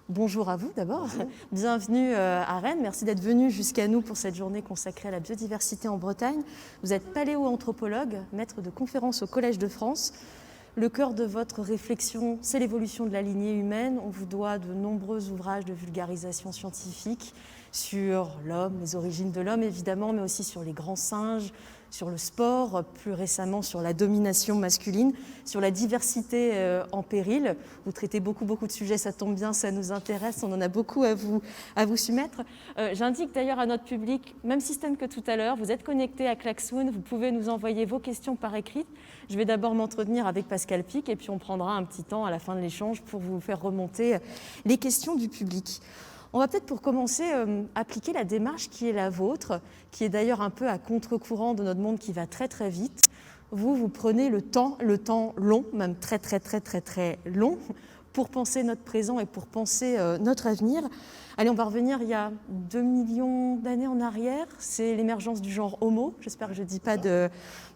Bonjour à vous d'abord, bienvenue à Rennes, merci d'être venu jusqu'à nous pour cette journée consacrée à la biodiversité en Bretagne. Vous êtes paléo-anthropologue, maître de conférences au Collège de France. Le cœur de votre réflexion, c'est l'évolution de la lignée humaine. On vous doit de nombreux ouvrages de vulgarisation scientifique sur l'homme, les origines de l'homme évidemment, mais aussi sur les grands singes, sur le sport, plus récemment sur la domination masculine, sur la diversité en péril. Vous traitez beaucoup de sujets, ça tombe bien, ça nous intéresse, on en a beaucoup à vous soumettre. J'indique d'ailleurs à notre public, même système que tout à l'heure, vous êtes connectés à Klaxoon, vous pouvez nous envoyer vos questions par écrit. Je vais d'abord m'entretenir avec Pascal Pic et puis on prendra un petit temps à la fin de l'échange pour vous faire remonter les questions du public. On va peut-être pour commencer appliquer la démarche qui est la vôtre, qui est d'ailleurs un peu à contre-courant de notre monde qui va très vite. Vous prenez le temps long, même très long, pour penser notre présent et pour penser notre avenir. Allez, on va revenir il y a 2 millions d'années en arrière. C'est l'émergence du genre Homo, j'espère que je ne dis pas de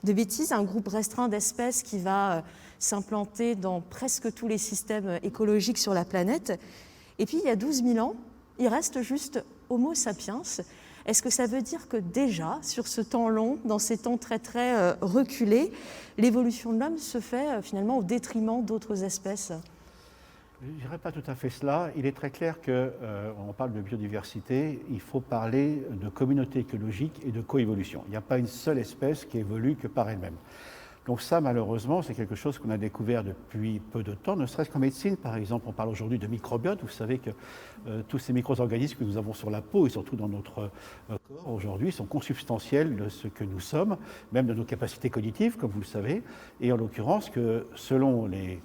bêtises, un groupe restreint d'espèces qui va s'implanter dans presque tous les systèmes écologiques sur la planète. Et puis il y a 12 000 ans, il reste juste Homo sapiens. Est-ce que ça veut dire que déjà, sur ce temps long, dans ces temps très reculés, l'évolution de l'homme se fait finalement au détriment d'autres espèces ? Je ne dirais pas tout à fait cela. Il est très clair qu'on parle de biodiversité, il faut parler de communauté écologique et de coévolution. Il n'y a pas une seule espèce qui évolue que par elle-même. Donc ça, malheureusement, c'est quelque chose qu'on a découvert depuis peu de temps, ne serait-ce qu'en médecine, par exemple. On parle aujourd'hui de microbiote. Vous savez que tous ces micro-organismes que nous avons sur la peau et surtout dans notre corps aujourd'hui sont consubstantiels de ce que nous sommes, même de nos capacités cognitives, comme vous le savez. Et en l'occurrence, que selon les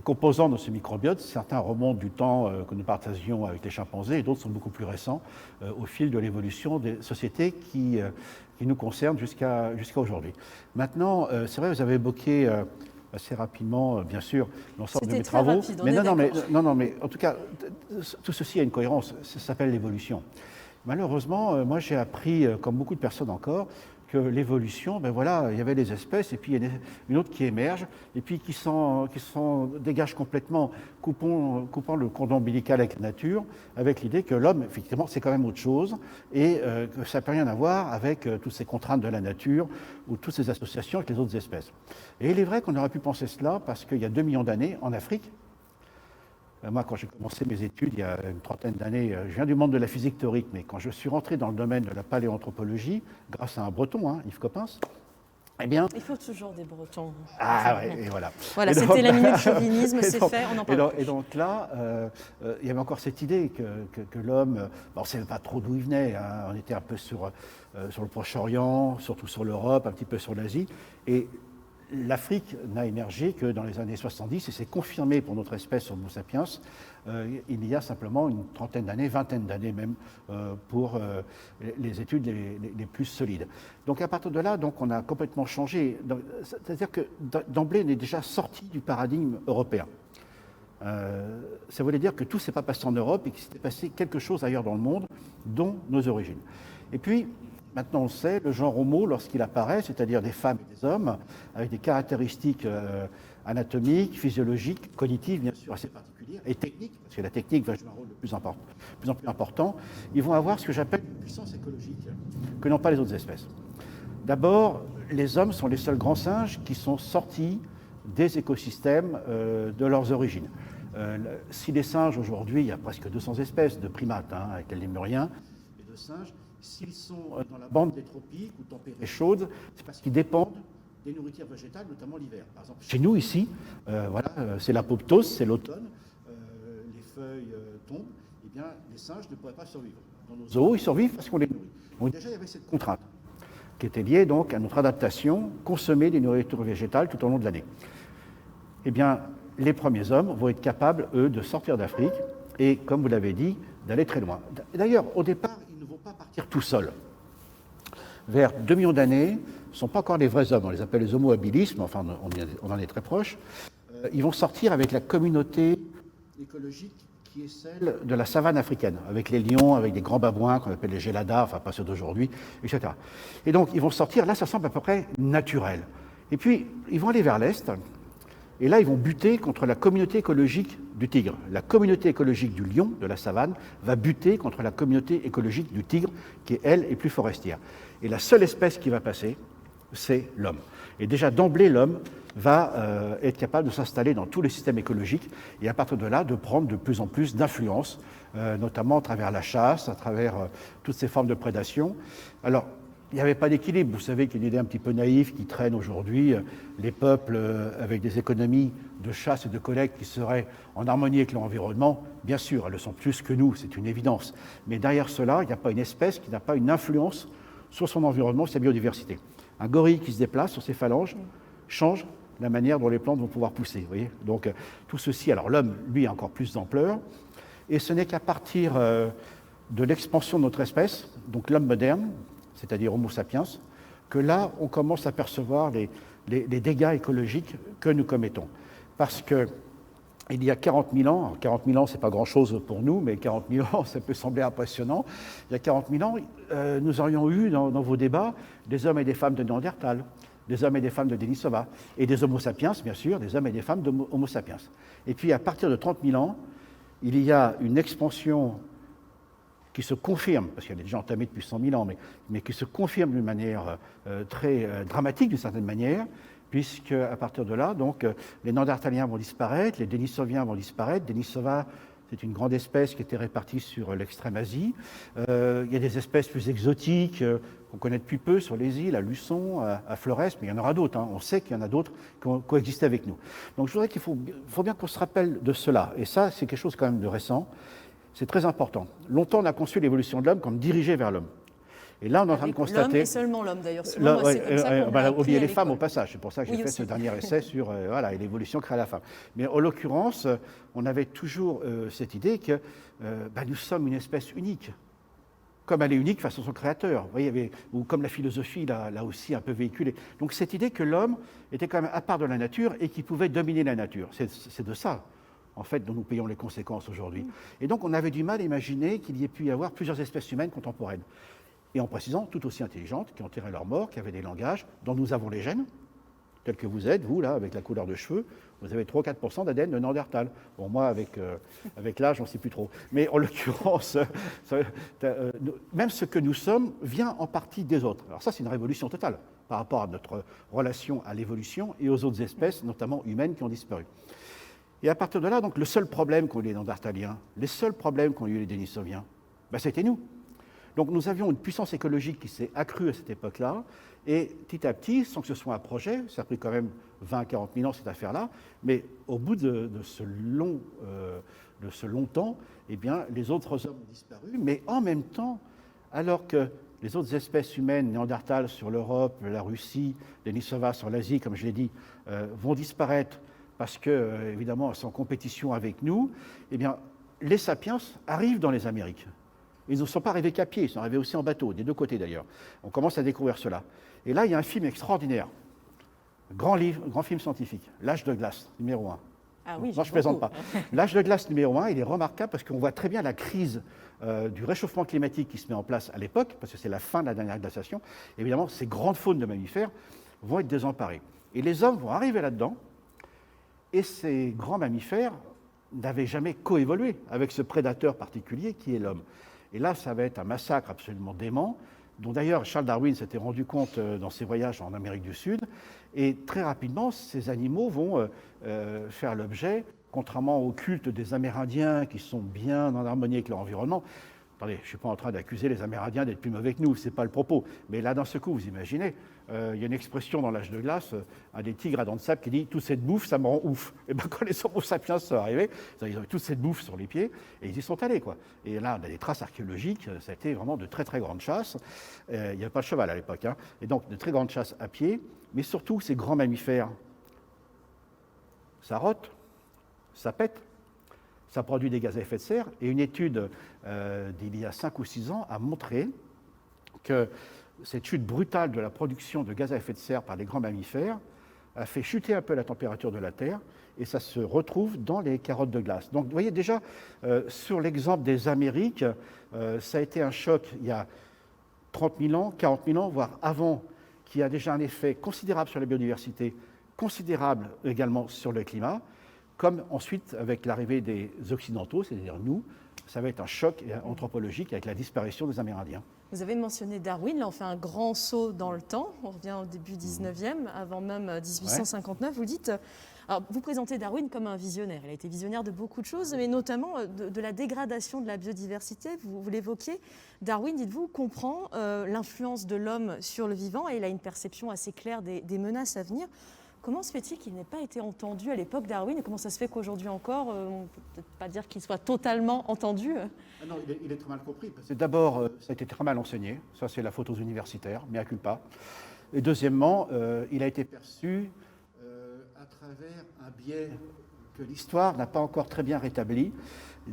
composants de ce microbiote, certains remontent du temps que nous partagions avec les chimpanzés et d'autres sont beaucoup plus récents au fil de l'évolution des sociétés qui nous concernent jusqu'à aujourd'hui. Maintenant, c'est vrai, vous avez évoqué assez rapidement, bien sûr, l'ensemble de mes travaux. Rapide, mais mais en tout cas, tout ceci a une cohérence, ça s'appelle l'évolution. Malheureusement, moi j'ai appris, comme beaucoup de personnes encore, que l'évolution, ben voilà, il y avait des espèces et puis il y a une autre qui émerge et puis qui s'en dégage complètement, coupant le cordon ombilical avec la nature, avec l'idée que l'homme, effectivement, c'est quand même autre chose et que ça n'a rien à voir avec toutes ces contraintes de la nature ou toutes ces associations avec les autres espèces. Et il est vrai qu'on aurait pu penser cela parce qu'il y a 2 millions d'années, en Afrique, moi, quand j'ai commencé mes études, il y a une trentaine d'années, je viens du monde de la physique théorique, mais quand je suis rentré dans le domaine de la paléoanthropologie, grâce à un breton, Yves Coppens, eh bien... Il faut toujours des bretons. Ah oui, et voilà. Voilà, c'était la minute chauvinisme, c'est fait, on en parle. Et donc là, il y avait encore cette idée que l'homme, on ne savait pas trop d'où il venait, on était un peu sur le Proche-Orient, surtout sur l'Europe, un petit peu sur l'Asie, et l'Afrique n'a émergé que dans les années 70 et c'est confirmé pour notre espèce Homo sapiens il y a simplement une trentaine d'années, vingtaine d'années même, pour les études les plus solides. Donc à partir de là, donc, on a complètement changé. C'est-à-dire que d'emblée, on est déjà sorti du paradigme européen. Ça voulait dire que tout ne s'est pas passé en Europe et qu'il s'était passé quelque chose ailleurs dans le monde, dont nos origines. Et puis, maintenant, on le sait, le genre Homo, lorsqu'il apparaît, c'est-à-dire des femmes et des hommes, avec des caractéristiques anatomiques, physiologiques, cognitives, bien sûr, assez particulières, et techniques, parce que la technique va jouer un rôle de plus en plus important, ils vont avoir ce que j'appelle une puissance écologique que n'ont pas les autres espèces. D'abord, les hommes sont les seuls grands singes qui sont sortis des écosystèmes de leurs origines. Si les singes, aujourd'hui, il y a presque 200 espèces de primates, avec les lémuriens, et de singes, s'ils sont dans la bande des tropiques ou tempérées chaudes, c'est parce qu'ils dépendent des nourritures végétales, notamment l'hiver. Par exemple, chez nous, ici, c'est l'apoptose, c'est l'automne, les feuilles tombent, eh bien, les singes ne pourraient pas survivre. Dans nos zoos, ils survivent parce qu'on les nourrit. Donc déjà, il y avait cette contrainte qui était liée donc à notre adaptation, consommer des nourritures végétales tout au long de l'année. Eh bien, les premiers hommes vont être capables, eux, de sortir d'Afrique et, comme vous l'avez dit, d'aller très loin. D'ailleurs, au départ, ils ne vont pas partir tout seuls. Vers 2 millions d'années, ce ne sont pas encore les vrais hommes, on les appelle les homo habilis, mais enfin, on en est très proche. Ils vont sortir avec la communauté écologique qui est celle de la savane africaine, avec les lions, avec des grands babouins qu'on appelle les géladas, enfin pas ceux d'aujourd'hui, etc. Et donc, ils vont sortir, là, ça semble à peu près naturel. Et puis, ils vont aller vers l'est, Et là, ils vont buter contre la communauté écologique du tigre. La communauté écologique du lion, de la savane, va buter contre la communauté écologique du tigre, qui, elle, est plus forestière. Et la seule espèce qui va passer, c'est l'homme. Et déjà, d'emblée, l'homme va être capable de s'installer dans tous les systèmes écologiques et à partir de là, de prendre de plus en plus d'influence, notamment à travers la chasse, à travers toutes ces formes de prédation. Alors, il n'y avait pas d'équilibre. Vous savez qu'il y a une idée un petit peu naïve qui traîne aujourd'hui. Les peuples avec des économies de chasse et de collecte qui seraient en harmonie avec l'environnement, bien sûr, elles le sont plus que nous, c'est une évidence. Mais derrière cela, il n'y a pas une espèce qui n'a pas une influence sur son environnement, sa biodiversité. Un gorille qui se déplace sur ses phalanges change la manière dont les plantes vont pouvoir pousser. Vous voyez. Donc tout ceci, alors l'homme, lui, a encore plus d'ampleur. Et ce n'est qu'à partir de l'expansion de notre espèce, donc l'homme moderne, c'est-à-dire Homo sapiens, que là, on commence à percevoir les dégâts écologiques que nous commettons. Parce que il y a 40 000 ans, alors 40 000 ans, ce n'est pas grand-chose pour nous, mais 40 000 ans, ça peut sembler impressionnant. Il y a 40 000 ans, nous aurions eu dans vos débats des hommes et des femmes de Néandertal, des hommes et des femmes de Denisova, et des Homo sapiens, bien sûr, des hommes et des femmes d'Homo sapiens. Et puis, à partir de 30 000 ans, il y a une expansion qui se confirme, parce qu'elle est déjà entamée depuis 100 000 ans, mais qui se confirme d'une manière très dramatique, d'une certaine manière, puisque à partir de là, donc, les Néandertaliens vont disparaître, les Denisoviens vont disparaître. Denisova, c'est une grande espèce qui était répartie sur l'extrême Asie. Il y a des espèces plus exotiques qu'on connaît depuis peu sur les îles, à Luçon, à Flores, mais il y en aura d'autres. Hein. On sait qu'il y en a d'autres qui ont coexisté avec nous. Donc je voudrais qu'il faut bien qu'on se rappelle de cela. Et ça, c'est quelque chose quand même de récent. C'est très important. Longtemps, on a conçu l'évolution de l'homme comme dirigée vers l'homme. Et là, on est en train de constater... L'homme et seulement l'homme, d'ailleurs. C'est comme ça qu'on a oublier les femmes au passage. C'est pour ça que j'ai fait ce dernier essai sur l'évolution créée à la femme. Mais en l'occurrence, on avait toujours cette idée que nous sommes une espèce unique. Comme elle est unique face à son créateur. Vous voyez, ou comme la philosophie l'a aussi un peu véhiculé. Donc cette idée que l'homme était quand même à part de la nature et qu'il pouvait dominer la nature. C'est de ça, en fait, dont nous payons les conséquences aujourd'hui. Et donc on avait du mal à imaginer qu'il y ait pu y avoir plusieurs espèces humaines contemporaines. Et en précisant, tout aussi intelligentes, qui ont tiré leur mort, qui avaient des langages, dont nous avons les gènes, tels que vous êtes, vous, là, avec la couleur de cheveux, vous avez 3-4% d'ADN de Néandertal. Bon, moi, avec l'âge, on ne sait plus trop. Mais en l'occurrence, même ce que nous sommes vient en partie des autres. Alors ça, c'est une révolution totale par rapport à notre relation à l'évolution et aux autres espèces, notamment humaines, qui ont disparu. Et à partir de là, donc, le seul problème qu'ont eu les Néandertaliens, les seuls problèmes qu'ont eu les Denisoviens, c'était nous. Donc nous avions une puissance écologique qui s'est accrue à cette époque-là, et petit à petit, sans que ce soit un projet, ça a pris quand même 20-40 000 ans cette affaire-là, mais au bout de ce long temps, eh bien, les autres hommes ont disparu, mais en même temps, alors que les autres espèces humaines, Néandertal sur l'Europe, la Russie, Denisova sur l'Asie, comme je l'ai dit, vont disparaître parce que, évidemment, elles sont en compétition avec nous, eh bien, les sapiens arrivent dans les Amériques. Ils ne sont pas arrivés qu'à pied, ils sont arrivés aussi en bateau, des deux côtés d'ailleurs. On commence à découvrir cela. Et là, il y a un film extraordinaire, grand film scientifique, L'âge de glace, numéro 1. Ah oui, non, je ne plaisante pas. L'âge de glace numéro 1, il est remarquable parce qu'on voit très bien la crise du réchauffement climatique qui se met en place à l'époque, parce que c'est la fin de la dernière glaciation. Évidemment, ces grandes faunes de mammifères vont être désemparées. Et les hommes vont arriver là-dedans, et ces grands mammifères n'avaient jamais coévolué avec ce prédateur particulier qui est l'homme. Et là, ça va être un massacre absolument dément, dont d'ailleurs Charles Darwin s'était rendu compte dans ses voyages en Amérique du Sud. Et très rapidement, ces animaux vont faire l'objet, contrairement au culte des Amérindiens qui sont bien en harmonie avec leur environnement. Attendez, je ne suis pas en train d'accuser les Amérindiens d'être plus mauvais que nous, ce n'est pas le propos. Mais là, d'un seul coup, vous imaginez, il y a une expression dans l'âge de glace, un des tigres à dents de sable qui dit « toute cette bouffe, ça me rend ouf ». Et bien quand les Homo sapiens sont arrivés, ils ont eu toute cette bouffe sur les pieds et ils y sont allés, quoi. Et là, on a des traces archéologiques, ça a été vraiment de très très grandes chasses. Il n'y avait pas de cheval à l'époque, hein. Et donc de très grandes chasses à pied, mais surtout ces grands mammifères, ça rote, ça pète. Ça produit des gaz à effet de serre, et une étude d'il y a 5 ou 6 ans a montré que cette chute brutale de la production de gaz à effet de serre par les grands mammifères a fait chuter un peu la température de la Terre, et ça se retrouve dans les carottes de glace. Donc vous voyez déjà, sur l'exemple des Amériques, ça a été un choc il y a 30 000 ans, 40 000 ans, voire avant, qui a déjà un effet considérable sur la biodiversité, considérable également sur le climat, comme ensuite avec l'arrivée des Occidentaux, c'est-à-dire nous, ça va être un choc anthropologique avec la disparition des Amérindiens. Vous avez mentionné Darwin, là on fait un grand saut dans le temps, on revient au début 19e, avant même 1859, vous dites... Alors, vous présentez Darwin comme un visionnaire. Il a été visionnaire de beaucoup de choses, mais notamment de la dégradation de la biodiversité. Vous l'évoquiez. Darwin, dites-vous, comprend l'influence de l'homme sur le vivant et il a une perception assez claire des menaces à venir. Comment se fait-il qu'il n'ait pas été entendu à l'époque Darwin et comment ça se fait qu'aujourd'hui encore, on ne peut peut-être pas dire qu'il soit totalement entendu? Non, il est très mal compris. D'abord, ça a été très mal enseigné. Ça, c'est la faute aux universitaires, mea culpa. Et deuxièmement, il a été perçu à travers un biais que l'histoire n'a pas encore très bien rétabli.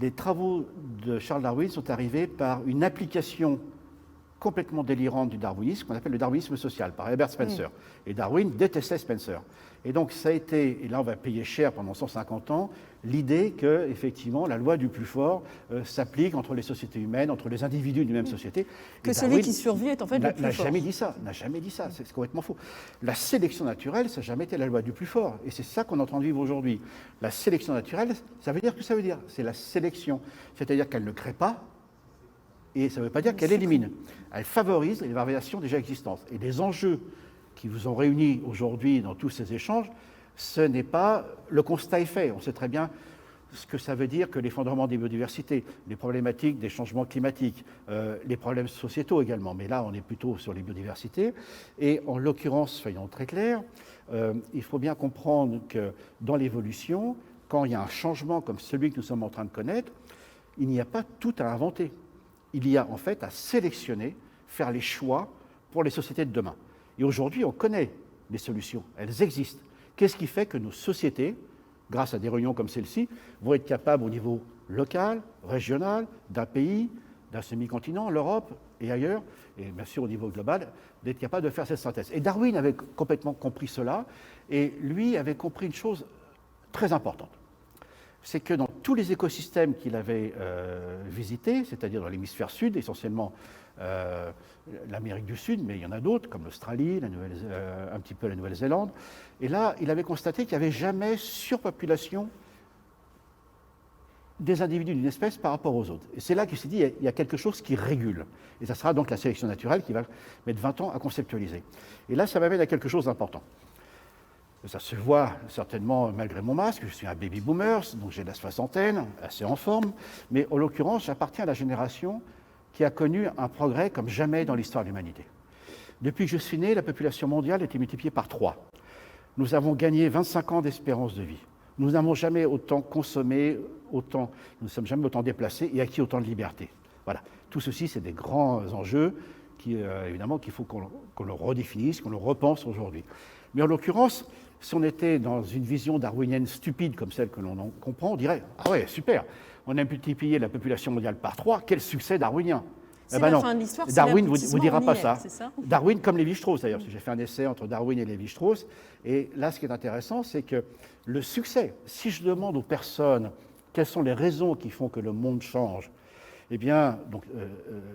Les travaux de Charles Darwin sont arrivés par une application complètement délirante du darwinisme, qu'on appelle le darwinisme social, par Herbert Spencer. Et Darwin détestait Spencer. Et donc ça a été, et là on va payer cher pendant 150 ans, l'idée que, effectivement, la loi du plus fort s'applique entre les sociétés humaines, entre les individus d'une même société. Que celui qui survit est en fait le plus fort. N'a jamais dit ça, c'est complètement faux. La sélection naturelle, ça n'a jamais été la loi du plus fort. Et c'est ça qu'on est en train de vivre aujourd'hui. La sélection naturelle, ça veut dire que ça veut dire. C'est la sélection. C'est-à-dire qu'elle ne crée pas, et ça ne veut pas dire qu'elle élimine. Elle favorise les variations déjà existantes. Et les enjeux qui vous ont réunis aujourd'hui dans tous ces échanges, ce n'est pas... Le constat est fait. On sait très bien ce que ça veut dire que l'effondrement des biodiversités, les problématiques des changements climatiques, les problèmes sociétaux également. Mais là, on est plutôt sur les biodiversités. Et en l'occurrence, soyons très clairs, il faut bien comprendre que dans l'évolution, quand il y a un changement comme celui que nous sommes en train de connaître, il n'y a pas tout à inventer. Il y a en fait à sélectionner, faire les choix pour les sociétés de demain. Et aujourd'hui, on connaît les solutions, elles existent. Qu'est-ce qui fait que nos sociétés, grâce à des réunions comme celle-ci, vont être capables au niveau local, régional, d'un pays, d'un semi-continent, l'Europe et ailleurs, et bien sûr au niveau global, d'être capables de faire cette synthèse. Et Darwin avait complètement compris cela, et lui avait compris une chose très importante. C'est que dans tous les écosystèmes qu'il avait visités, c'est-à-dire dans l'hémisphère sud, essentiellement l'Amérique du Sud, mais il y en a d'autres, comme l'Australie, un petit peu la Nouvelle-Zélande, et là, il avait constaté qu'il n'y avait jamais surpopulation des individus d'une espèce par rapport aux autres. Et c'est là qu'il s'est dit, il y a quelque chose qui régule. Et ça sera donc la sélection naturelle qui va mettre 20 ans à conceptualiser. Et là, ça m'amène à quelque chose d'important. Ça se voit certainement malgré mon masque, je suis un baby boomer, donc j'ai la soixantaine, assez en forme, mais en l'occurrence, j'appartiens à la génération qui a connu un progrès comme jamais dans l'histoire de l'humanité. Depuis que je suis né, la population mondiale a été multipliée par 3. Nous avons gagné 25 ans d'espérance de vie. Nous n'avons jamais autant consommé, nous ne sommes jamais autant déplacés et acquis autant de liberté. Voilà. Tout ceci, c'est des grands enjeux qui, évidemment, qu'il faut qu'on le redéfinisse, qu'on le repense aujourd'hui. Mais en l'occurrence, si on était dans une vision darwinienne stupide comme celle que l'on comprend, on dirait « Ah ouais, super, on a multiplié la population mondiale par 3, quel succès darwinien !» C'est la fin de l'histoire, Darwin ne vous dira pas ça. Ça. Darwin comme Lévi-Strauss d'ailleurs, j'ai fait un essai entre Darwin et Lévi-Strauss, et là ce qui est intéressant, c'est que le succès, si je demande aux personnes quelles sont les raisons qui font que le monde change, eh bien, donc,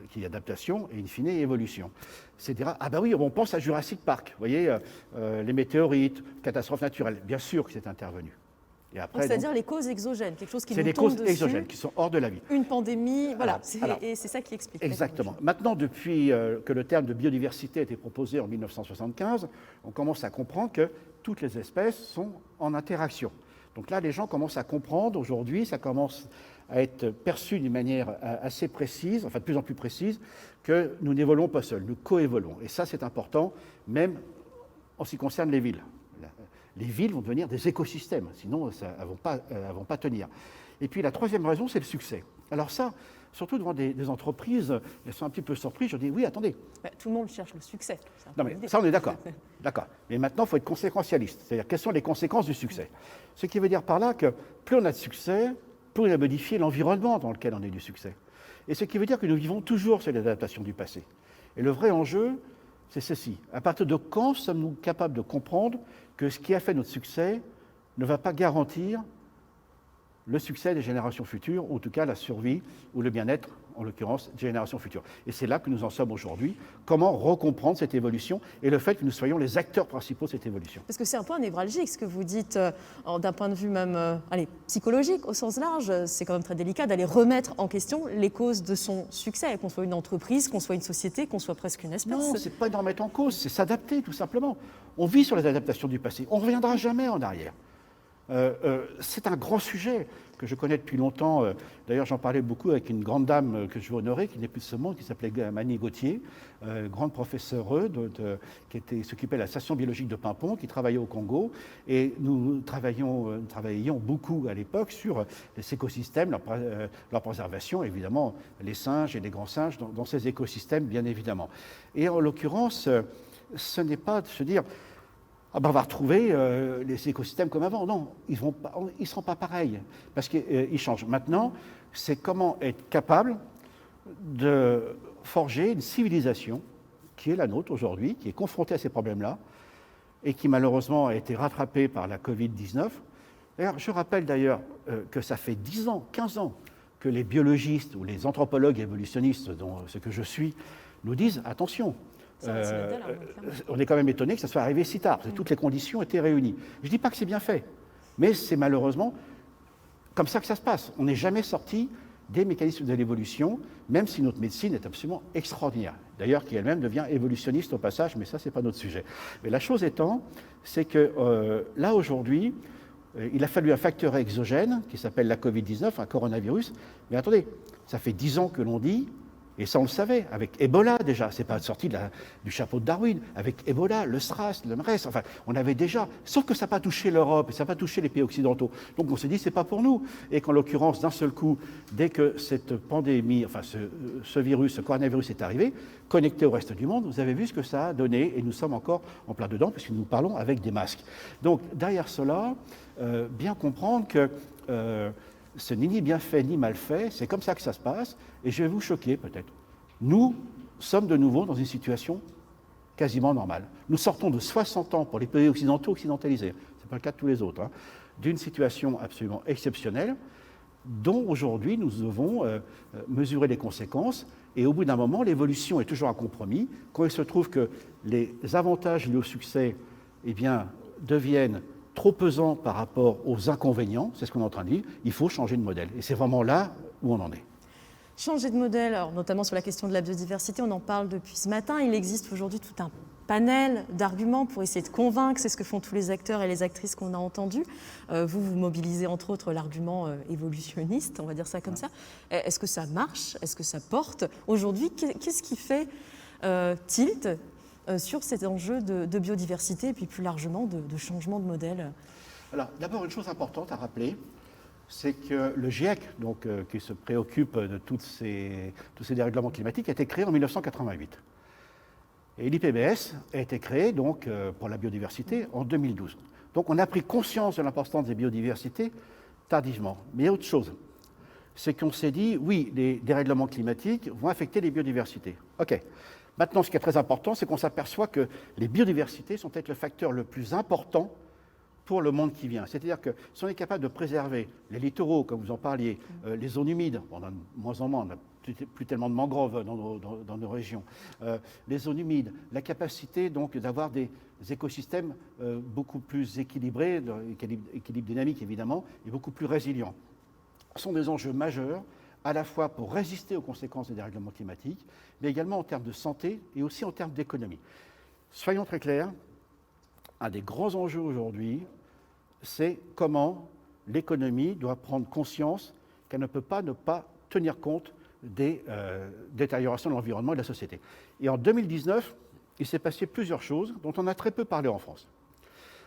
qu'il y a adaptation et in fine évolution. C'est dire, ah ben oui, on pense à Jurassic Park, vous voyez, les météorites, catastrophes naturelles, bien sûr que c'est intervenu. C'est-à-dire les causes exogènes, quelque chose qui nous tombe dessus. C'est les causes exogènes qui sont hors de la vie. Une pandémie, voilà, et c'est ça qui explique. Exactement. Maintenant, depuis que le terme de biodiversité a été proposé en 1975, on commence à comprendre que toutes les espèces sont en interaction. Donc là, les gens commencent à comprendre, aujourd'hui, ça commence à être perçu d'une manière assez précise, enfin de plus en plus précise, que nous n'évoluons pas seuls, nous coévoluons. Et ça, c'est important, même en ce qui concerne les villes. Les villes vont devenir des écosystèmes, sinon elles ne vont pas tenir. Et puis la troisième raison, c'est le succès. Alors ça, surtout devant des entreprises, elles sont un petit peu surprises. Je dis oui, attendez. Tout le monde cherche le succès. Non mais ça, on est d'accord. D'accord. Mais maintenant, il faut être conséquentialiste. C'est-à-dire, quelles sont les conséquences du succès? Ce qui veut dire par là que plus on a de succès, plus on a modifié l'environnement dans lequel on a du succès. Et ce qui veut dire que nous vivons toujours sur les adaptations du passé. Et le vrai enjeu, c'est ceci. À partir de quand sommes-nous capables de comprendre que ce qui a fait notre succès ne va pas garantir le succès des générations futures, ou en tout cas la survie ou le bien-être, en l'occurrence, des générations futures. Et c'est là que nous en sommes aujourd'hui. Comment recomprendre cette évolution et le fait que nous soyons les acteurs principaux de cette évolution. Parce que c'est un point névralgique, ce que vous dites, d'un point de vue même psychologique, au sens large. C'est quand même très délicat d'aller remettre en question les causes de son succès, qu'on soit une entreprise, qu'on soit une société, qu'on soit presque une espèce. Non, ce n'est pas d'en remettre en cause, c'est s'adapter, tout simplement. On vit sur les adaptations du passé. On ne reviendra jamais en arrière. C'est un grand sujet que je connais depuis longtemps. D'ailleurs, j'en parlais beaucoup avec une grande dame que je veux honorer, qui n'est plus de ce monde, qui s'appelait Mani Gauthier, grande professeure qui s'occupait de la station biologique de Pimpon, qui travaillait au Congo. Et nous travaillions beaucoup à l'époque sur les écosystèmes, leur préservation, évidemment, les singes et les grands singes dans ces écosystèmes, bien évidemment. Et en l'occurrence, ce n'est pas de se dire... on va retrouver les écosystèmes comme avant. Non, ils ne seront pas pareils, parce qu'ils changent. Maintenant, c'est comment être capable de forger une civilisation qui est la nôtre aujourd'hui, qui est confrontée à ces problèmes-là, et qui malheureusement a été rattrapée par la Covid-19. D'ailleurs, je rappelle d'ailleurs que ça fait 10 ans, 15 ans, que les biologistes ou les anthropologues évolutionnistes, dont ce que je suis, nous disent « attention ». On est quand même étonné que ça soit arrivé si tard, parce que toutes les conditions étaient réunies. Je ne dis pas que c'est bien fait, mais c'est malheureusement comme ça que ça se passe. On n'est jamais sorti des mécanismes de l'évolution, même si notre médecine est absolument extraordinaire. D'ailleurs, qui elle-même devient évolutionniste au passage, mais ça, ce n'est pas notre sujet. Mais la chose étant, c'est que là, aujourd'hui, il a fallu un facteur exogène qui s'appelle la Covid-19, un coronavirus. Mais attendez, ça fait 10 ans que l'on dit... Et ça, on le savait, avec Ebola déjà, c'est pas sorti du chapeau de Darwin, avec Ebola, le SRAS, le MERS, enfin, on avait déjà, sauf que ça n'a pas touché l'Europe, ça n'a pas touché les pays occidentaux. Donc on s'est dit, c'est pas pour nous. Et qu'en l'occurrence, d'un seul coup, dès que cette pandémie, enfin ce virus, ce coronavirus est arrivé, connecté au reste du monde, vous avez vu ce que ça a donné, et nous sommes encore en plein dedans, puisque nous parlons avec des masques. Donc derrière cela, bien comprendre que... ce n'est ni bien fait ni mal fait, c'est comme ça que ça se passe, et je vais vous choquer peut-être. Nous sommes de nouveau dans une situation quasiment normale. Nous sortons de 60 ans pour les pays occidentaux occidentalisés, ce n'est pas le cas de tous les autres, hein, d'une situation absolument exceptionnelle, dont aujourd'hui nous devons mesurer les conséquences, et au bout d'un moment, l'évolution est toujours un compromis. Quand il se trouve que les avantages liés au succès deviennent trop pesant par rapport aux inconvénients, c'est ce qu'on est en train de dire, il faut changer de modèle. Et c'est vraiment là où on en est. Changer de modèle, alors, notamment sur la question de la biodiversité, on en parle depuis ce matin. Il existe aujourd'hui tout un panel d'arguments pour essayer de convaincre, c'est ce que font tous les acteurs et les actrices qu'on a entendus. Vous mobilisez entre autres l'argument évolutionniste, on va dire ça comme ça. Est-ce que ça marche? Est-ce que ça porte? Aujourd'hui, qu'est-ce qui fait tilt sur ces enjeux de biodiversité et puis plus largement de changement de modèle? Alors, d'abord, une chose importante à rappeler, c'est que le GIEC, qui se préoccupe de tous ces dérèglements climatiques, a été créé en 1988. Et l'IPBES a été créé pour la biodiversité en 2012. Donc on a pris conscience de l'importance des biodiversités tardivement. Mais il y a autre chose, c'est qu'on s'est dit, oui, les dérèglements climatiques vont affecter les biodiversités. OK. Maintenant, ce qui est très important, c'est qu'on s'aperçoit que les biodiversités sont peut-être le facteur le plus important pour le monde qui vient. C'est-à-dire que si on est capable de préserver les littoraux, comme vous en parliez, les zones humides, on en a de moins en moins, on n'a plus tellement de mangroves dans nos régions, les zones humides, la capacité donc d'avoir des écosystèmes beaucoup plus équilibrés, équilibre dynamique évidemment, et beaucoup plus résilients, sont des enjeux majeurs, à la fois pour résister aux conséquences des dérèglements climatiques, mais également en termes de santé et aussi en termes d'économie. Soyons très clairs, un des grands enjeux aujourd'hui, c'est comment l'économie doit prendre conscience qu'elle ne peut pas ne pas tenir compte des détériorations de l'environnement et de la société. Et en 2019, il s'est passé plusieurs choses dont on a très peu parlé en France.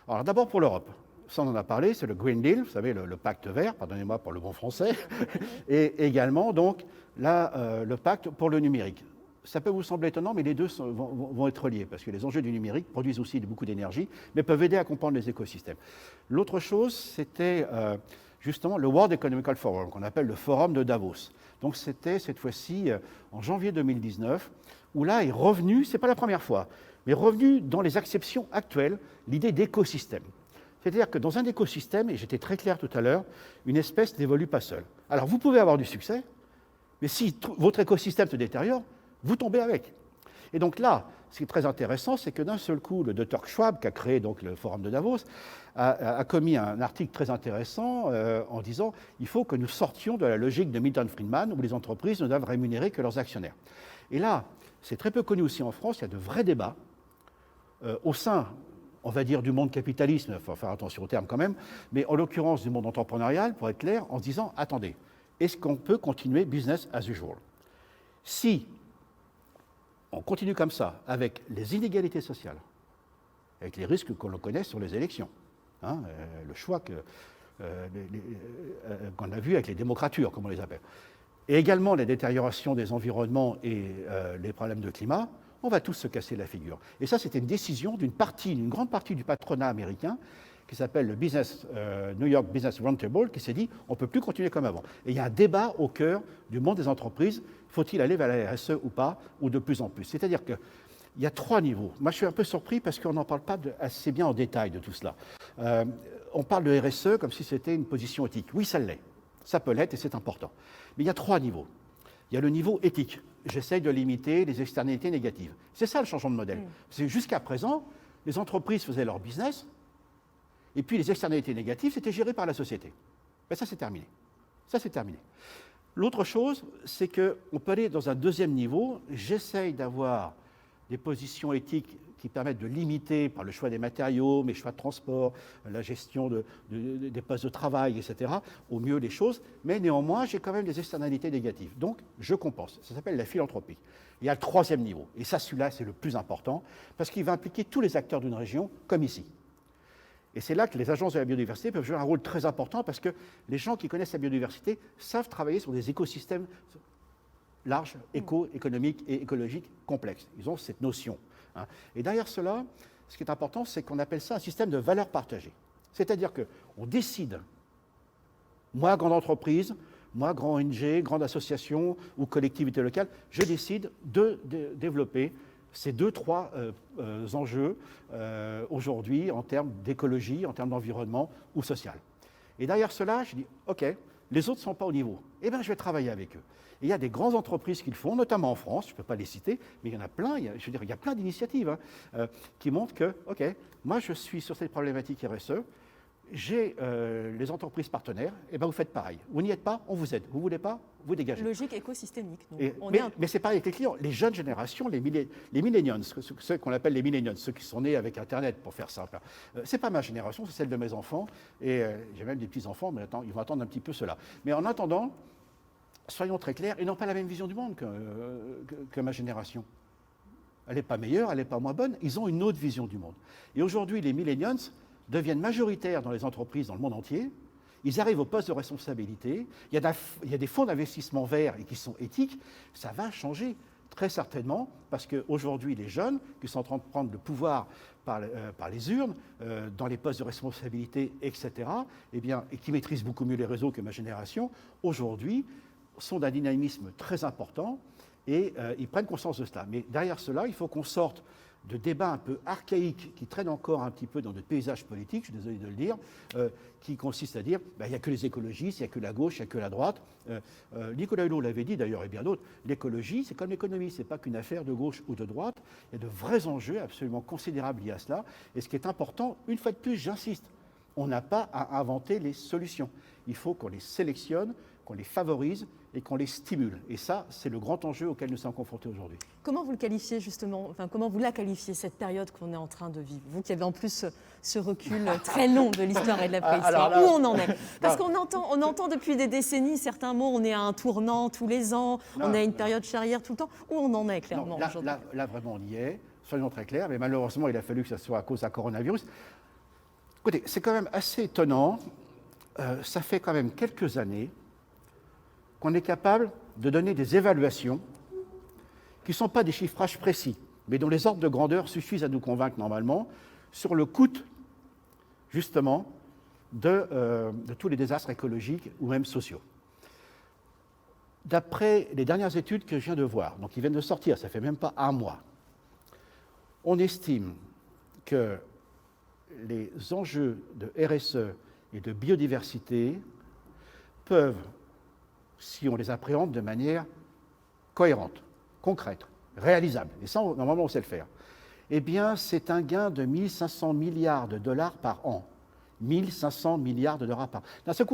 Alors d'abord pour l'Europe. Ça, on en a parlé, c'est le Green Deal, vous savez, le pacte vert, pardonnez-moi pour le bon français, et également donc le pacte pour le numérique. Ça peut vous sembler étonnant, mais les deux vont être liés, parce que les enjeux du numérique produisent aussi beaucoup d'énergie, mais peuvent aider à comprendre les écosystèmes. L'autre chose, c'était justement le World Economic Forum, qu'on appelle le Forum de Davos. Donc c'était cette fois-ci en janvier 2019, où là est revenu, ce n'est pas la première fois, mais revenu dans les acceptions actuelles, l'idée d'écosystème. C'est-à-dire que dans un écosystème, et j'étais très clair tout à l'heure, une espèce n'évolue pas seule. Alors vous pouvez avoir du succès, mais si votre écosystème se détériore, vous tombez avec. Et donc là, ce qui est très intéressant, c'est que d'un seul coup, le Dr Schwab, qui a créé donc le Forum de Davos, a commis un article très intéressant en disant il faut que nous sortions de la logique de Milton Friedman, où les entreprises ne doivent rémunérer que leurs actionnaires. Et là, c'est très peu connu aussi en France, il y a de vrais débats au sein, on va dire, du monde capitaliste, il faut faire attention aux termes quand même, mais en l'occurrence du monde entrepreneurial, pour être clair, en se disant attendez, est-ce qu'on peut continuer business as usual? Si on continue comme ça, avec les inégalités sociales, avec les risques que l'on connaît sur les élections, le choix qu'on a vu avec les démocratures, comme on les appelle, et également la détérioration des environnements et les problèmes de climat, on va tous se casser la figure. Et ça, c'était une décision d'une grande partie du patronat américain, qui s'appelle le New York Business Roundtable, qui s'est dit on ne peut plus continuer comme avant. Et il y a un débat au cœur du monde des entreprises, faut-il aller vers la RSE ou pas, ou de plus en plus. C'est-à-dire qu'il y a 3 niveaux. Moi, je suis un peu surpris parce qu'on n'en parle pas assez bien en détail de tout cela. On parle de RSE comme si c'était une position éthique. Oui, ça l'est. Ça peut l'être et c'est important. Mais il y a 3 niveaux. Il y a le niveau éthique. J'essaye de limiter les externalités négatives. C'est ça le changement de modèle. C'est jusqu'à présent, les entreprises faisaient leur business, et puis les externalités négatives, c'était géré par la société. Ben ça, c'est terminé. Ça, c'est terminé. L'autre chose, c'est qu'on peut aller dans un deuxième niveau. J'essaye d'avoir des positions éthiques qui permettent de limiter, par le choix des matériaux, mes choix de transport, la gestion des postes de travail, etc., au mieux les choses, mais néanmoins, j'ai quand même des externalités négatives. Donc, je compense. Ça s'appelle la philanthropie. Il y a le troisième niveau, et ça, celui-là, c'est le plus important, parce qu'il va impliquer tous les acteurs d'une région, comme ici. Et c'est là que les agences de la biodiversité peuvent jouer un rôle très important, parce que les gens qui connaissent la biodiversité savent travailler sur des écosystèmes larges, économiques et écologiques complexes. Ils ont cette notion. Et derrière cela, ce qui est important, c'est qu'on appelle ça un système de valeurs partagées. C'est-à-dire qu'on décide, moi, grande entreprise, moi, grand ONG, grande association ou collectivité locale, je décide de développer ces 2-3 enjeux aujourd'hui en termes d'écologie, en termes d'environnement ou social. Et derrière cela, je dis, OK, les autres ne sont pas au niveau. Eh bien, je vais travailler avec eux. Et il y a des grandes entreprises qui le font, notamment en France, je ne peux pas les citer, mais il y en a plein, il y a plein d'initiatives qui montrent que, OK, moi je suis sur cette problématique RSE, j'ai les entreprises partenaires, et bien vous faites pareil. Vous n'y êtes pas, on vous aide. Vous ne voulez pas, vous dégagez. Logique écosystémique. Mais c'est pareil avec les clients. Les jeunes générations, les millennials, ceux qu'on appelle les millennials, ceux qui sont nés avec Internet, pour faire simple. Ce n'est pas ma génération, c'est celle de mes enfants. Et j'ai même des petits-enfants, mais ils vont attendre un petit peu cela. Mais en attendant, soyons très clairs, ils n'ont pas la même vision du monde que ma génération. Elle n'est pas meilleure, elle n'est pas moins bonne, ils ont une autre vision du monde. Et aujourd'hui, les millennials deviennent majoritaires dans les entreprises dans le monde entier, ils arrivent au poste de responsabilité, il y a des fonds d'investissement verts et qui sont éthiques, ça va changer très certainement, parce qu'aujourd'hui, les jeunes qui sont en train de prendre le pouvoir par les urnes, dans les postes de responsabilité, etc., et qui maîtrisent beaucoup mieux les réseaux que ma génération, aujourd'hui, sont d'un dynamisme très important et ils prennent conscience de cela. Mais derrière cela, il faut qu'on sorte de débats un peu archaïques qui traînent encore un petit peu dans notre paysage politique, je suis désolé de le dire, qui consiste à dire il n'y a que les écologistes, il n'y a que la gauche, il n'y a que la droite. Nicolas Hulot l'avait dit d'ailleurs et bien d'autres, l'écologie c'est comme l'économie, ce n'est pas qu'une affaire de gauche ou de droite, il y a de vrais enjeux absolument considérables liés à cela. Et ce qui est important, une fois de plus, j'insiste, on n'a pas à inventer les solutions. Il faut qu'on les sélectionne, qu'on les favorise et qu'on les stimule. Et ça, c'est le grand enjeu auquel nous sommes confrontés aujourd'hui. Comment vous le qualifiez justement, comment vous la qualifiez, cette période qu'on est en train de vivre? Vous qui avez en plus ce recul très long de l'histoire et de la préhistoire, où on en est? Parce qu'on entend depuis des décennies certains mots, on est à un tournant tous les ans, on a une période charnière tout le temps. Où on en est clairement aujourd'hui? Là, vraiment, on y est, soyons très clairs, mais malheureusement, il a fallu que ça soit à cause d'un coronavirus. Écoutez, c'est quand même assez étonnant, ça fait quand même quelques années qu'on est capable de donner des évaluations qui ne sont pas des chiffrages précis, mais dont les ordres de grandeur suffisent à nous convaincre normalement sur le coût, justement, de tous les désastres écologiques ou même sociaux. D'après les dernières études que je viens de voir, donc qui viennent de sortir, ça ne fait même pas un mois, on estime que les enjeux de RSE et de biodiversité peuvent, si on les appréhende de manière cohérente, concrète, réalisable, et ça, normalement, on sait le faire, eh bien, c'est un gain de 1500 milliards de dollars par an. 1500 milliards de dollars par an. D'un seul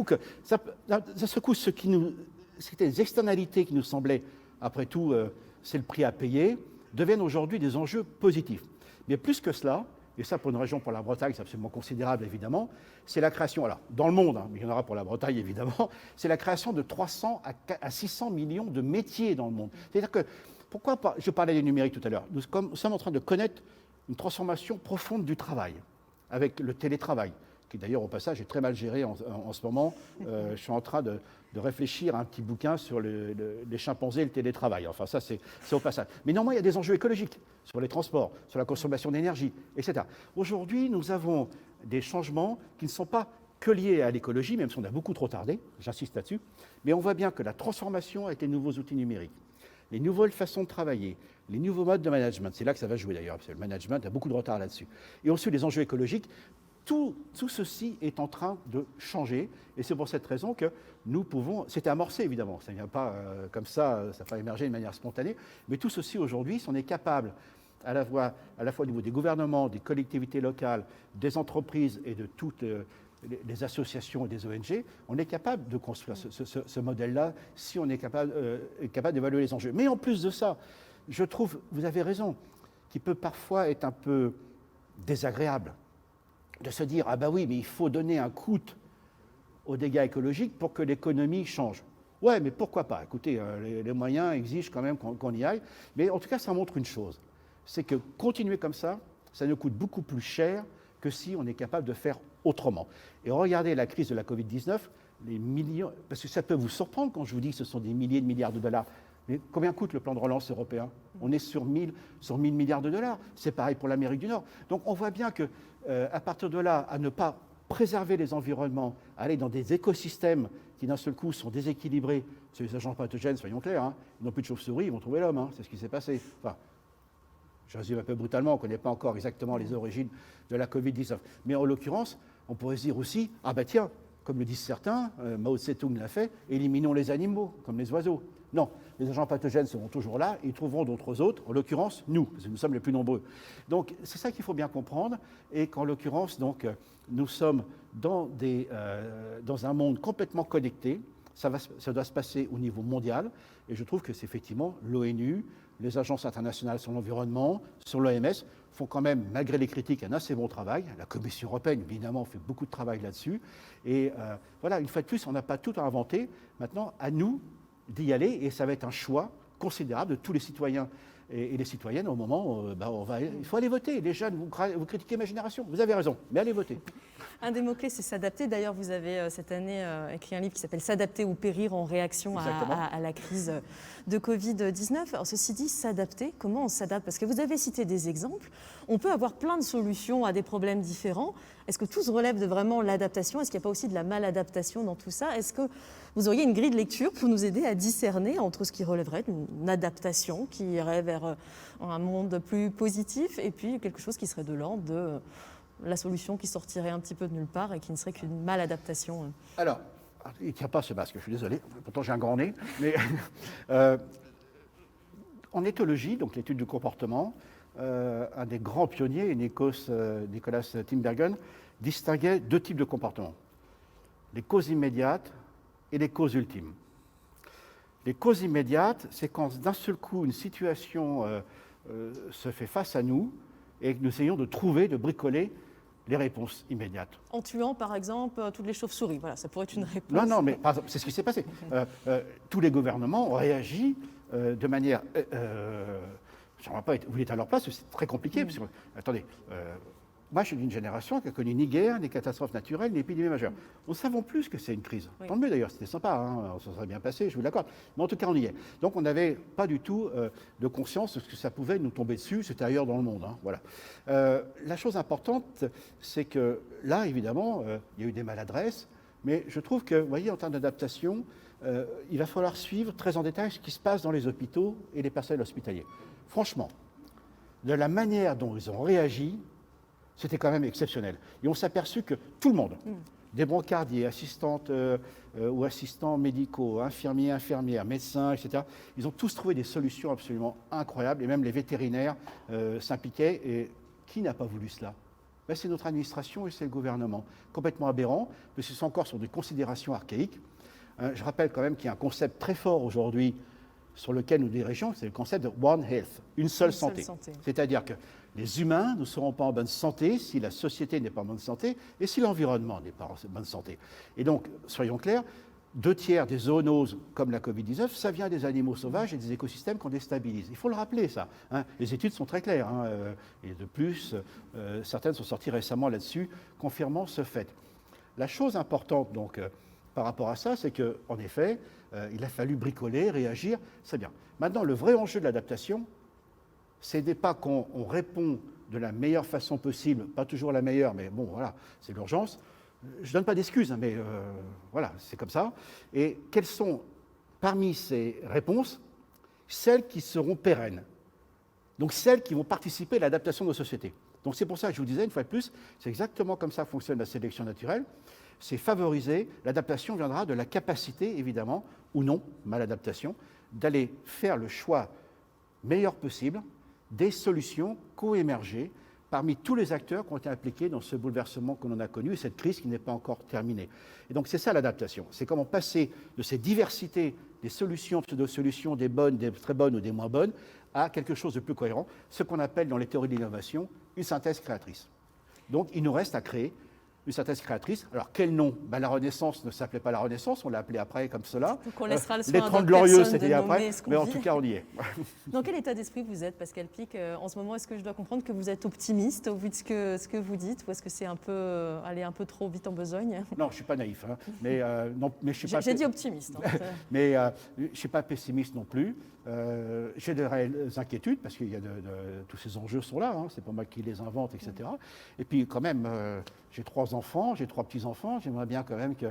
coup, c'était des externalités qui nous semblaient, après tout, c'est le prix à payer, deviennent aujourd'hui des enjeux positifs. Mais plus que cela, et ça pour une région, pour la Bretagne, c'est absolument considérable évidemment, c'est la création, alors dans le monde, hein, mais il y en aura pour la Bretagne évidemment, c'est la création de 300 à 600 millions de métiers dans le monde. C'est-à-dire que, pourquoi je parlais des numériques tout à l'heure, nous sommes en train de connaître une transformation profonde du travail, avec le télétravail, qui d'ailleurs au passage est très mal géré en ce moment. Je suis en train de réfléchir à un petit bouquin sur les chimpanzés et le télétravail. Enfin ça c'est au passage. Mais néanmoins il y a des enjeux écologiques sur les transports, sur la consommation d'énergie, etc. Aujourd'hui nous avons des changements qui ne sont pas que liés à l'écologie, même si on a beaucoup trop tardé, j'insiste là-dessus, mais on voit bien que la transformation avec les nouveaux outils numériques, les nouvelles façons de travailler, les nouveaux modes de management, c'est là que ça va jouer d'ailleurs, parce que le management a beaucoup de retard là-dessus. Et ensuite les enjeux écologiques, tout ceci est en train de changer, et c'est pour cette raison que nous pouvons, c'était amorcé évidemment, ça ne vient pas comme ça n'a pas émergé de manière spontanée, mais tout ceci aujourd'hui, si on est capable, à la fois au niveau des gouvernements, des collectivités locales, des entreprises et de toutes les associations et des ONG, on est capable de construire ce modèle-là si on est capable d'évaluer les enjeux. Mais en plus de ça, je trouve, vous avez raison, qu'il peut parfois être un peu désagréable de se dire « Ah ben oui, mais il faut donner un coût aux dégâts écologiques pour que l'économie change. » Ouais, mais pourquoi pas? Écoutez, les moyens exigent quand même qu'on y aille. Mais en tout cas, ça montre une chose, c'est que continuer comme ça nous coûte beaucoup plus cher que si on est capable de faire autrement. Et regardez la crise de la Covid-19, les millions, parce que ça peut vous surprendre quand je vous dis que ce sont des milliers de milliards de dollars. Mais combien coûte le plan de relance européen? On est sur 1000 milliards de dollars. C'est pareil pour l'Amérique du Nord. Donc on voit bien que à partir de là, à ne pas préserver les environnements, à aller dans des écosystèmes qui d'un seul coup sont déséquilibrés, c'est les agents pathogènes, soyons clairs, hein, ils n'ont plus de chauves-souris, ils vont trouver l'homme, hein, c'est ce qui s'est passé. Enfin, je résume un peu brutalement, on ne connaît pas encore exactement les origines de la Covid-19. Mais en l'occurrence, on pourrait se dire aussi, ah ben tiens, comme le disent certains, Mao Tse-tung l'a fait, éliminons les animaux, comme les oiseaux. Non, les agents pathogènes seront toujours là, ils trouveront d'autres autres, en l'occurrence nous, parce que nous sommes les plus nombreux. Donc c'est ça qu'il faut bien comprendre, et qu'en l'occurrence, donc, nous sommes dans un monde complètement connecté, ça doit se passer au niveau mondial, et je trouve que c'est effectivement l'ONU, les agences internationales sur l'environnement, sur l'OMS, font quand même, malgré les critiques, un assez bon travail. La Commission européenne, évidemment, fait beaucoup de travail là-dessus. Et voilà, une fois de plus, on n'a pas tout à inventer. Maintenant, à nous d'y aller, et ça va être un choix considérable de tous les citoyens et les citoyennes au moment où il faut aller voter. Les jeunes, vous critiquez ma génération, vous avez raison, mais allez voter. Un des mots-clés, c'est s'adapter. D'ailleurs, vous avez cette année écrit un livre qui s'appelle « S'adapter ou périr » en réaction à la crise de Covid-19. Alors, ceci dit, s'adapter, comment on s'adapte? Parce que vous avez cité des exemples. On peut avoir plein de solutions à des problèmes différents. Est-ce que tout se relève de vraiment l'adaptation? Est-ce qu'il n'y a pas aussi de la maladaptation dans tout ça? Est-ce que vous auriez une grille de lecture pour nous aider à discerner entre ce qui relèverait d'une adaptation qui irait vers un monde plus positif et puis quelque chose qui serait de l'ordre de la solution qui sortirait un petit peu de nulle part et qui ne serait qu'une maladaptation? Alors, il ne tient pas ce masque, je suis désolé, pourtant j'ai un grand nez, mais en éthologie, donc l'étude du comportement, un des grands pionniers, Nicolas Tinbergen, distinguait deux types de comportements. Les causes immédiates et les causes ultimes. Les causes immédiates, c'est quand d'un seul coup une situation se fait face à nous et que nous essayons de trouver, de bricoler les réponses immédiates. En tuant, par exemple, toutes les chauves-souris. Voilà, ça pourrait être une réponse. Non, mais par exemple, c'est ce qui s'est passé. Tous les gouvernements ont réagi de manière... je ne vais pas vous êtes à leur place, c'est très compliqué. Parce que, attendez, moi je suis d'une génération qui n'a connu ni guerre, ni catastrophe naturelle, ni épidémie majeure. Nous ne savons plus ce que c'est une crise. Oui. Tant mieux d'ailleurs, c'était sympa, hein, ça serait bien passé, je vous l'accorde. Mais en tout cas, on y est. Donc on n'avait pas du tout de conscience de ce que ça pouvait nous tomber dessus, c'était ailleurs dans le monde. Hein, voilà. La chose importante, c'est que là, évidemment, il y a eu des maladresses, mais je trouve que, vous voyez, en termes d'adaptation, il va falloir suivre très en détail ce qui se passe dans les hôpitaux et les personnels hospitaliers. Franchement, de la manière dont ils ont réagi, C'était quand même exceptionnel. Et on s'est aperçu que tout le monde, des brancardiers, assistantes ou assistants médicaux, infirmiers, infirmières, médecins, etc., ils ont tous trouvé des solutions absolument incroyables, et même les vétérinaires s'impliquaient. Et qui n'a pas voulu cela? Ben, c'est notre administration et c'est le gouvernement. Complètement aberrant, parce que c'est encore sur des considérations archaïques. Je rappelle quand même qu'il y a un concept très fort aujourd'hui sur lequel nous dirigeons, c'est le concept de One Health, une seule santé. C'est-à-dire que les humains ne seront pas en bonne santé si la société n'est pas en bonne santé et si l'environnement n'est pas en bonne santé. Et donc, soyons clairs, 2/3 des zoonoses comme la Covid-19, ça vient des animaux sauvages et des écosystèmes qu'on déstabilise. Il faut le rappeler, ça. Les études sont très claires. Et de plus, certaines sont sorties récemment là-dessus, confirmant ce fait. La chose importante, donc, par rapport à ça, c'est qu'en effet, il a fallu bricoler, réagir, c'est bien. Maintenant, le vrai enjeu de l'adaptation, ce n'est pas qu'on répond de la meilleure façon possible, pas toujours la meilleure, mais bon, voilà, c'est l'urgence. Je ne donne pas d'excuses, mais voilà, c'est comme ça. Et quelles sont, parmi ces réponses, celles qui seront pérennes? Donc celles qui vont participer à l'adaptation de nos sociétés. Donc c'est pour ça que je vous disais, une fois de plus, c'est exactement comme ça que fonctionne la sélection naturelle. C'est favoriser, l'adaptation viendra de la capacité, évidemment, ou non, maladaptation, d'aller faire le choix meilleur possible des solutions co-émergées parmi tous les acteurs qui ont été impliqués dans ce bouleversement que l'on a connu et cette crise qui n'est pas encore terminée. Et donc c'est ça l'adaptation, c'est comment passer de ces diversités des solutions, pseudo-solutions, des bonnes, des très bonnes ou des moins bonnes, à quelque chose de plus cohérent, ce qu'on appelle dans les théories de l'innovation une synthèse créatrice. Donc il nous reste à créer une synthèse créatrice. Alors quel nom? La Renaissance ne s'appelait pas la Renaissance, on l'a appelée après comme cela. Donc on laissera le soin les à 30 d'autres Glorieuses, personnes c'était de après, nommer ce qu'on mais en vit. tout cas on y est. Dans quel état d'esprit vous êtes, Pascal Pic, en ce moment? Est-ce que je dois comprendre que vous êtes optimiste au vu de ce que vous dites, ou est-ce que c'est un peu aller un peu trop vite en besogne? Non, je ne suis pas naïf, mais je suis pas. J'ai dit optimiste. Mais je ne suis pas pessimiste non plus. J'ai de réelles inquiétudes parce qu'il y a tous ces enjeux sont là. C'est pas moi qui les invente, etc. Et puis quand même, j'ai 3 enfants, j'ai 3 petits-enfants. J'aimerais bien quand même que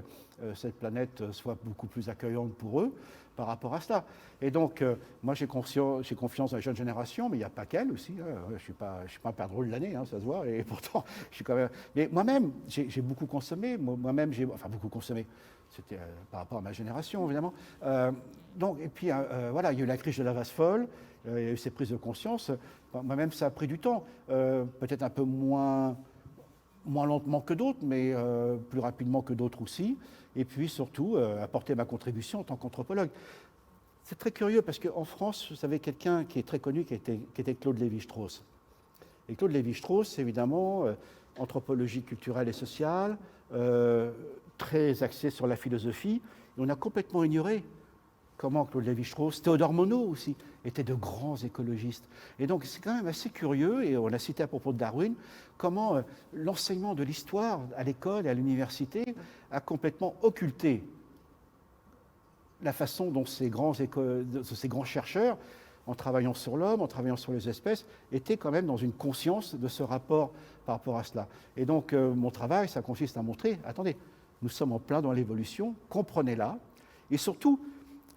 cette planète soit beaucoup plus accueillante pour eux par rapport à cela. Et donc, moi, j'ai confiance dans la jeune génération, mais il n'y a pas qu'elle aussi. Je ne suis pas un père drôle de l'année, ça se voit. Et pourtant, je suis quand même. Mais moi-même, j'ai beaucoup consommé. Moi-même, beaucoup consommé. C'était par rapport à ma génération, évidemment. Donc, et puis, voilà, il y a eu la crise de la vase folle, il y a eu ces prises de conscience. Moi-même, ça a pris du temps. Peut-être un peu moins lentement que d'autres, mais plus rapidement que d'autres aussi. Et puis, surtout, apporter ma contribution en tant qu'anthropologue. C'est très curieux parce qu'en France, vous savez, quelqu'un qui est très connu, qui était Claude Lévi-Strauss. Et Claude Lévi-Strauss, évidemment, anthropologie culturelle et sociale, très axé sur la philosophie. Et on a complètement ignoré comment Claude Lévi-Strauss, Théodore Monod aussi, étaient de grands écologistes. Et donc c'est quand même assez curieux, et on l'a cité à propos de Darwin, comment l'enseignement de l'histoire à l'école et à l'université a complètement occulté la façon dont ces grands chercheurs, en travaillant sur l'homme, en travaillant sur les espèces, étaient quand même dans une conscience de ce rapport par rapport à cela. Et donc mon travail, ça consiste à montrer, attendez, nous sommes en plein dans l'évolution, comprenez-la, et surtout,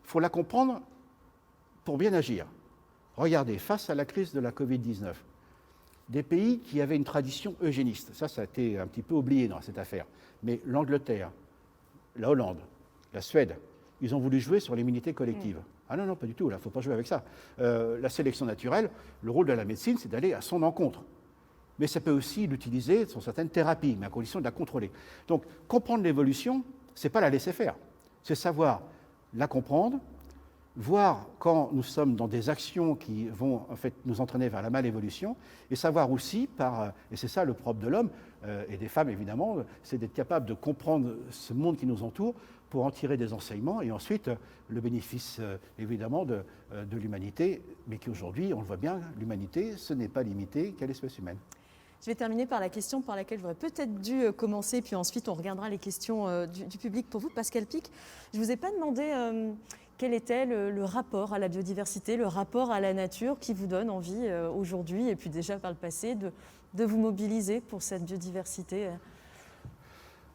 il faut la comprendre pour bien agir. Regardez, face à la crise de la Covid-19, des pays qui avaient une tradition eugéniste, ça a été un petit peu oublié dans cette affaire, mais l'Angleterre, la Hollande, la Suède, ils ont voulu jouer sur l'immunité collective. Ah non, pas du tout, il ne faut pas jouer avec ça. La sélection naturelle, le rôle de la médecine, c'est d'aller à son encontre. Mais ça peut aussi l'utiliser sur certaines thérapies, mais à condition de la contrôler. Donc, comprendre l'évolution, ce n'est pas la laisser faire, c'est savoir la comprendre, voir quand nous sommes dans des actions qui vont en fait nous entraîner vers la malévolution, et savoir aussi, et c'est ça le propre de l'homme, et des femmes évidemment, c'est d'être capable de comprendre ce monde qui nous entoure pour en tirer des enseignements, et ensuite le bénéfice évidemment de l'humanité, mais qu'aujourd'hui, on le voit bien, l'humanité, ce n'est pas limité qu'à l'espèce humaine. Je vais terminer par la question par laquelle j'aurais peut-être dû commencer, puis ensuite on regardera les questions du public. Pour vous, Pascal Pic, je ne vous ai pas demandé quel était le rapport à la biodiversité, le rapport à la nature qui vous donne envie aujourd'hui, et puis déjà par le passé, de vous mobiliser pour cette biodiversité.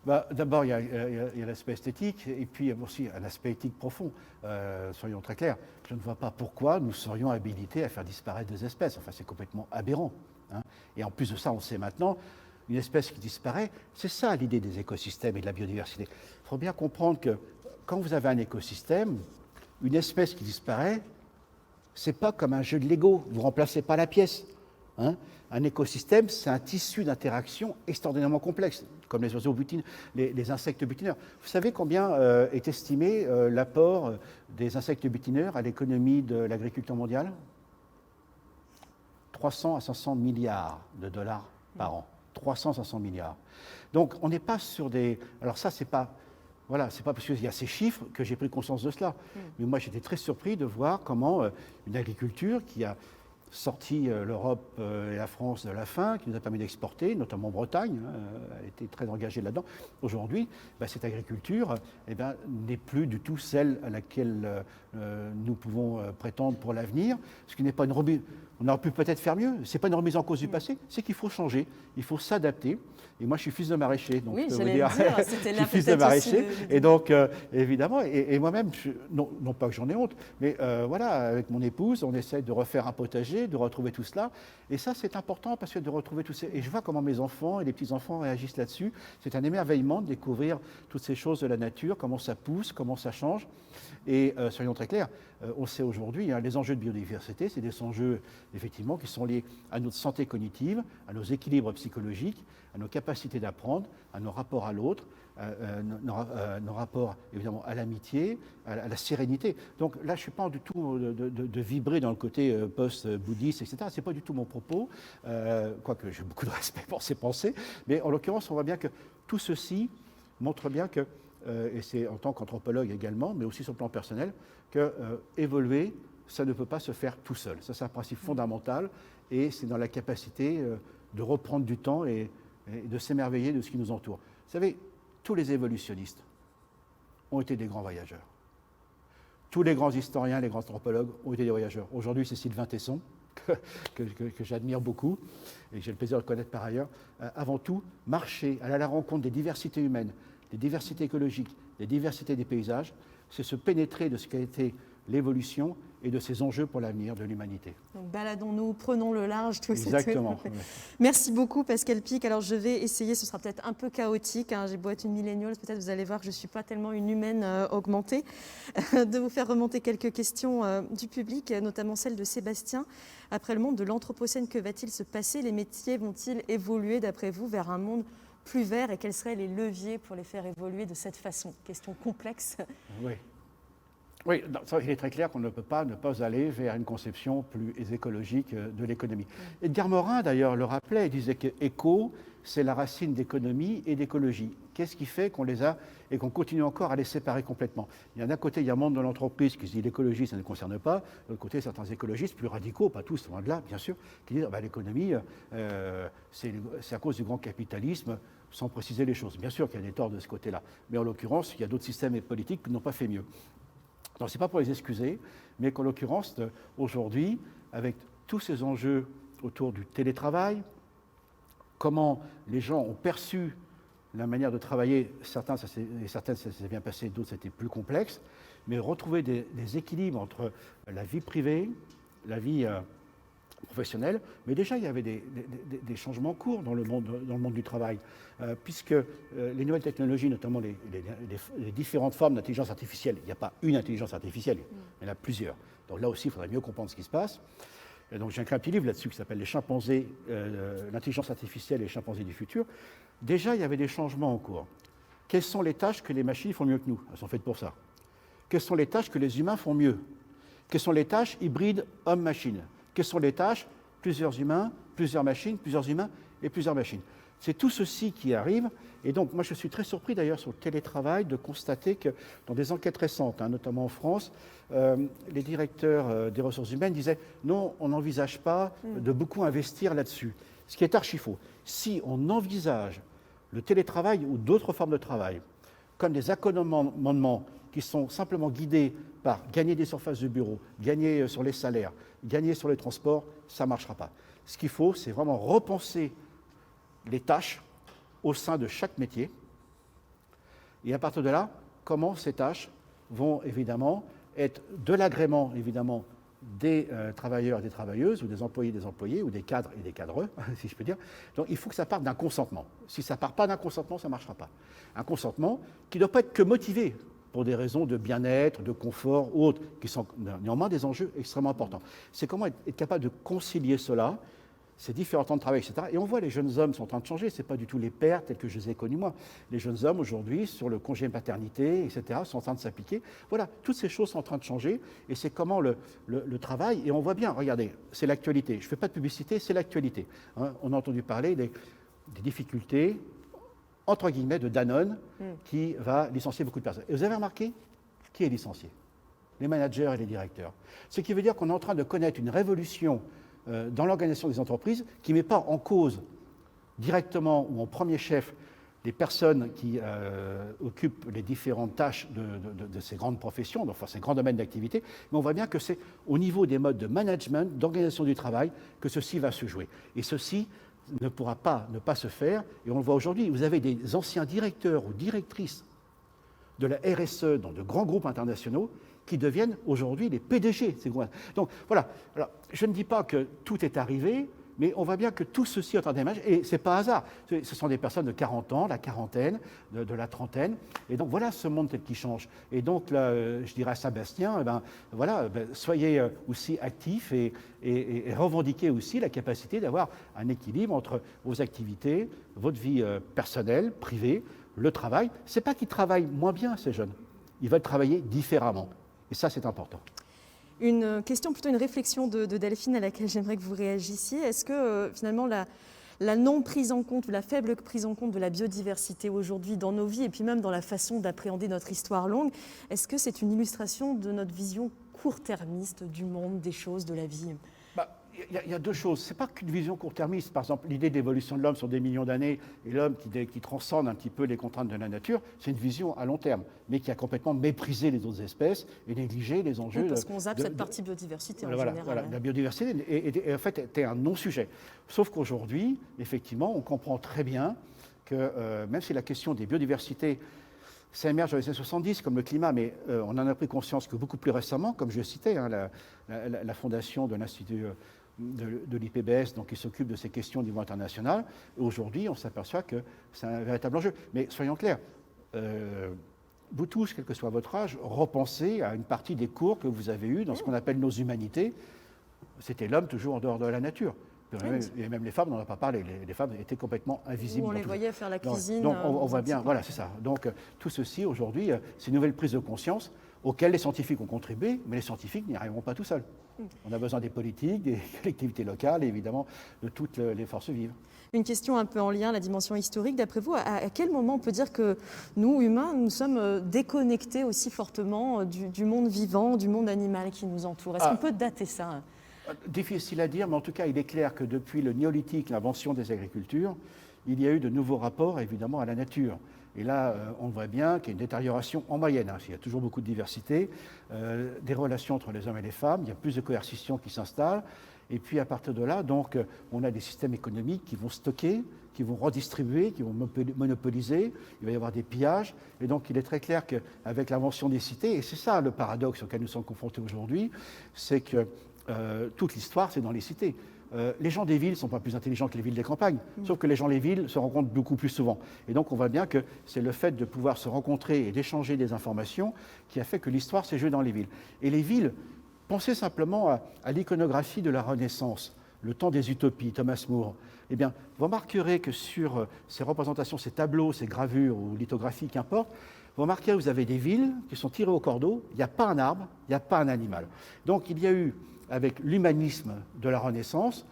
D'abord, il y a l'aspect esthétique, et puis il y a aussi un aspect éthique profond. Soyons très clairs, je ne vois pas pourquoi nous serions habilités à faire disparaître des espèces. Enfin, c'est complètement aberrant. Et en plus de ça, on sait maintenant, une espèce qui disparaît, c'est ça l'idée des écosystèmes et de la biodiversité. Il faut bien comprendre que quand vous avez un écosystème, une espèce qui disparaît, c'est pas comme un jeu de Lego, vous ne remplacez pas la pièce. Hein. Un écosystème, c'est un tissu d'interaction extraordinairement complexe, comme les oiseaux butineurs, les insectes butineurs. Vous savez combien est estimé l'apport des insectes butineurs à l'économie de l'agriculture mondiale? 300 à 500 milliards de dollars par an. 300 à 500 milliards. Donc on n'est pas sur des... Alors ça, c'est pas... Voilà, c'est pas parce qu'il y a ces chiffres que j'ai pris conscience de cela. Mais moi, j'étais très surpris de voir comment une agriculture qui a sorti l'Europe et la France de la faim, qui nous a permis d'exporter, notamment en Bretagne, elle était très engagée là-dedans. Aujourd'hui, cette agriculture n'est plus du tout celle à laquelle nous pouvons prétendre pour l'avenir, ce qui n'est pas une remise. On aurait pu peut-être faire mieux. Ce n'est pas une remise en cause du passé, c'est qu'il faut changer, il faut s'adapter. Et moi, je suis fils de maraîcher, donc oui, je j'allais dire, je suis fils de maraîcher. Et donc, évidemment, et moi-même, non pas que j'en ai honte, mais voilà, avec mon épouse, on essaie de refaire un potager, de retrouver tout cela. Et ça, c'est important parce que de retrouver tout ça. Et je vois comment mes enfants et les petits-enfants réagissent là-dessus. C'est un émerveillement de découvrir toutes ces choses de la nature, comment ça pousse, comment ça change. Et soyons très clairs, on sait aujourd'hui, les enjeux de biodiversité, c'est des enjeux effectivement qui sont liés à notre santé cognitive, à nos équilibres psychologiques, à nos capacités d'apprendre, à nos rapports à l'autre, nos rapports évidemment à l'amitié, à la sérénité. Donc là, je ne suis pas du tout de vibrer dans le côté post-bouddhiste, etc. Ce n'est pas du tout mon propos, quoique j'ai beaucoup de respect pour ces pensées, mais en l'occurrence, on voit bien que tout ceci montre bien que, et c'est en tant qu'anthropologue également, mais aussi sur le plan personnel, que évoluer, ça ne peut pas se faire tout seul. Ça, c'est un principe fondamental et c'est dans la capacité de reprendre du temps et de s'émerveiller de ce qui nous entoure. Vous savez, tous les évolutionnistes ont été des grands voyageurs. Tous les grands historiens, les grands anthropologues ont été des voyageurs. Aujourd'hui, c'est Sylvain Tesson, que j'admire beaucoup et que j'ai le plaisir de connaître par ailleurs. Avant tout, marcher, aller à la rencontre des diversités humaines, des diversités écologiques, des diversités des paysages, c'est se pénétrer de ce qu'a été l'évolution et de ses enjeux pour l'avenir de l'humanité. Donc baladons-nous, prenons le large. Tout Exactement. Merci beaucoup Pascal Pic. Alors je vais essayer, ce sera peut-être un peu chaotique, j'ai beau être une milléniale, peut-être vous allez voir que je ne suis pas tellement une humaine augmentée, de vous faire remonter quelques questions du public, notamment celle de Sébastien. Après le monde de l'Anthropocène, que va-t-il se passer? Les métiers vont-ils évoluer d'après vous vers un monde plus vert et quels seraient les leviers pour les faire évoluer de cette façon? Question complexe. Oui. Oui, il est très clair qu'on ne peut pas ne pas aller vers une conception plus écologique de l'économie. Edgar Morin, d'ailleurs, le rappelait, il disait que éco, c'est la racine d'économie et d'écologie. Qu'est-ce qui fait qu'on les a et qu'on continue encore à les séparer complètement? Il y a d'un côté, il y a un monde de l'entreprise qui se dit l'écologie, ça ne concerne pas. De l'autre côté, certains écologistes plus radicaux, pas tous, loin de là, bien sûr, qui disent l'économie, c'est à cause du grand capitalisme, sans préciser les choses. Bien sûr qu'il y a des torts de ce côté-là. Mais en l'occurrence, il y a d'autres systèmes politiques qui n'ont pas fait mieux. Donc ce n'est pas pour les excuser, mais qu'en l'occurrence, aujourd'hui, avec tous ces enjeux autour du télétravail, comment les gens ont perçu la manière de travailler, certaines ça s'est bien passé, d'autres c'était plus complexe, mais retrouver des équilibres entre la vie privée, la vie professionnelle, mais déjà il y avait des changements courts dans le monde du travail, puisque les nouvelles technologies, notamment les différentes formes d'intelligence artificielle, il n'y a pas une intelligence artificielle, il y en a plusieurs. Donc là aussi, il faudrait mieux comprendre ce qui se passe. Et donc j'ai écrit un petit livre là-dessus qui s'appelle Les chimpanzés, l'intelligence artificielle et les chimpanzés du futur. Déjà, il y avait des changements en cours. Quelles sont les tâches que les machines font mieux que nous? Elles sont faites pour ça. Quelles sont les tâches que les humains font mieux? Quelles sont les tâches hybrides homme-machine? Quelles sont les tâches? Plusieurs humains, plusieurs machines, plusieurs humains et plusieurs machines. C'est tout ceci qui arrive. Et donc, moi, je suis très surpris d'ailleurs sur le télétravail de constater que dans des enquêtes récentes, notamment en France, les directeurs des ressources humaines disaient non, on n'envisage pas de beaucoup investir là-dessus. Ce qui est archi faux. Si on envisage le télétravail ou d'autres formes de travail comme des accommodements qui sont simplement guidés par gagner des surfaces de bureau, gagner sur les salaires, gagner sur les transports, ça ne marchera pas. Ce qu'il faut, c'est vraiment repenser les tâches au sein de chaque métier. Et à partir de là, comment ces tâches vont évidemment être de l'agrément évidemment des travailleurs et des travailleuses, ou des employés, ou des cadres et des cadreux, si je peux dire. Donc il faut que ça parte d'un consentement. Si ça ne part pas d'un consentement, ça ne marchera pas. Un consentement qui ne doit pas être que motivé pour des raisons de bien-être, de confort ou autres, qui sont néanmoins des enjeux extrêmement importants. C'est comment être capable de concilier cela, ces différents temps de travail, etc. Et on voit les jeunes hommes sont en train de changer, ce n'est pas du tout les pères tels que je les ai connus moi. Les jeunes hommes aujourd'hui, sur le congé maternité, etc., sont en train de s'appliquer. Voilà, toutes ces choses sont en train de changer, et c'est comment le travail, et on voit bien, regardez, c'est l'actualité. Je ne fais pas de publicité, c'est l'actualité. Hein. On a entendu parler des difficultés, entre guillemets, de Danone, qui va licencier beaucoup de personnes. Et vous avez remarqué qui est licencié? Les managers et les directeurs. Ce qui veut dire qu'on est en train de connaître une révolution dans l'organisation des entreprises qui ne met pas en cause directement ou en premier chef les personnes qui occupent les différentes tâches de ces grandes professions, enfin ces grands domaines d'activité, mais on voit bien que c'est au niveau des modes de management, d'organisation du travail, que ceci va se jouer. Et ceci ne pourra pas ne pas se faire, et on le voit aujourd'hui. Vous avez des anciens directeurs ou directrices de la RSE dans de grands groupes internationaux qui deviennent aujourd'hui les PDG. Donc voilà, alors, je ne dis pas que tout est arrivé, mais on voit bien que tout ceci est en train d'émerger, et ce n'est pas hasard. Ce sont des personnes de 40 ans, la quarantaine, de la trentaine, et donc voilà ce monde tel qu'il change. Et donc là, je dirais à Sébastien, soyez aussi actifs et revendiquez aussi la capacité d'avoir un équilibre entre vos activités, votre vie personnelle, privée, le travail. Ce n'est pas qu'ils travaillent moins bien, ces jeunes. Ils veulent travailler différemment. Et ça, c'est important. Une question, plutôt une réflexion de Delphine à laquelle j'aimerais que vous réagissiez. Est-ce que finalement la non prise en compte ou la faible prise en compte de la biodiversité aujourd'hui dans nos vies et puis même dans la façon d'appréhender notre histoire longue, est-ce que c'est une illustration de notre vision court-termiste du monde, des choses, de la vie ? Il y a deux choses. Ce n'est pas qu'une vision court-termiste. Par exemple, l'idée d'évolution de l'homme sur des millions d'années et l'homme qui transcende un petit peu les contraintes de la nature, c'est une vision à long terme, mais qui a complètement méprisé les autres espèces et négligé les enjeux. Oui, parce qu'on zappe cette partie biodiversité en général. Voilà. La biodiversité en fait, était un non-sujet. Sauf qu'aujourd'hui, effectivement, on comprend très bien que même si la question des biodiversités ça émerge dans les années 70 comme le climat, mais on en a pris conscience que beaucoup plus récemment, comme je citais, la fondation de l'Institut de l'IPBES, donc qui s'occupe de ces questions au niveau international. Aujourd'hui, on s'aperçoit que c'est un véritable enjeu. Mais soyons clairs, vous tous, quel que soit votre âge, repensez à une partie des cours que vous avez eus dans ce qu'on appelle nos humanités. C'était l'homme toujours en dehors de la nature. Et même les femmes, on n'en a pas parlé, les femmes étaient complètement invisibles. Où on les voyait faire la cuisine. Donc on voit bien, voilà, c'est ça. Donc tout ceci, aujourd'hui, c'est une nouvelle prise de conscience auxquelles les scientifiques ont contribué, mais les scientifiques n'y arriveront pas tout seuls. On a besoin des politiques, des collectivités locales et évidemment de toutes les forces vives. Une question un peu en lien, la dimension historique. D'après vous, à quel moment on peut dire que nous, humains, nous sommes déconnectés aussi fortement du monde vivant, du monde animal qui nous entoure? Est-ce qu'on peut dater ça? Difficile à dire, mais en tout cas, il est clair que depuis le néolithique, l'invention des agricultures, il y a eu de nouveaux rapports, évidemment, à la nature. Et là, on voit bien qu'il y a une détérioration en moyenne. Il y a toujours beaucoup de diversité, des relations entre les hommes et les femmes, il y a plus de coercition qui s'installe. Et puis, à partir de là, donc, on a des systèmes économiques qui vont stocker, qui vont redistribuer, qui vont monopoliser. Il va y avoir des pillages. Et donc, il est très clair qu'avec l'invention des cités, et c'est ça le paradoxe auquel nous sommes confrontés aujourd'hui, c'est que toute l'histoire, c'est dans les cités. Les gens des villes ne sont pas plus intelligents que les villes des campagnes, sauf que les gens des villes se rencontrent beaucoup plus souvent. Et donc on voit bien que c'est le fait de pouvoir se rencontrer et d'échanger des informations qui a fait que l'histoire s'est jouée dans les villes. Et les villes, pensez simplement à l'iconographie de la Renaissance, le temps des utopies, Thomas More. Eh bien, vous remarquerez que sur ces représentations, ces tableaux, ces gravures ou lithographies, qu'importe, vous remarquerez que vous avez des villes qui sont tirées au cordeau, il n'y a pas un arbre, il n'y a pas un animal. Donc il y a eu, avec l'humanisme de la Renaissance,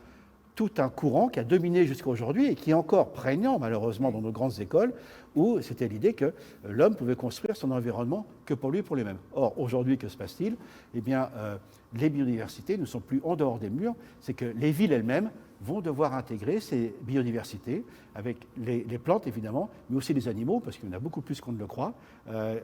tout un courant qui a dominé jusqu'à aujourd'hui et qui est encore prégnant malheureusement dans nos grandes écoles, où c'était l'idée que l'homme pouvait construire son environnement que pour lui et pour lui-même. Or, aujourd'hui, que se passe-t-il? Eh bien, les biodiversités ne sont plus en dehors des murs, c'est que les villes elles-mêmes vont devoir intégrer ces biodiversités avec les plantes évidemment, mais aussi les animaux, parce qu'il y en a beaucoup plus qu'on ne le croit.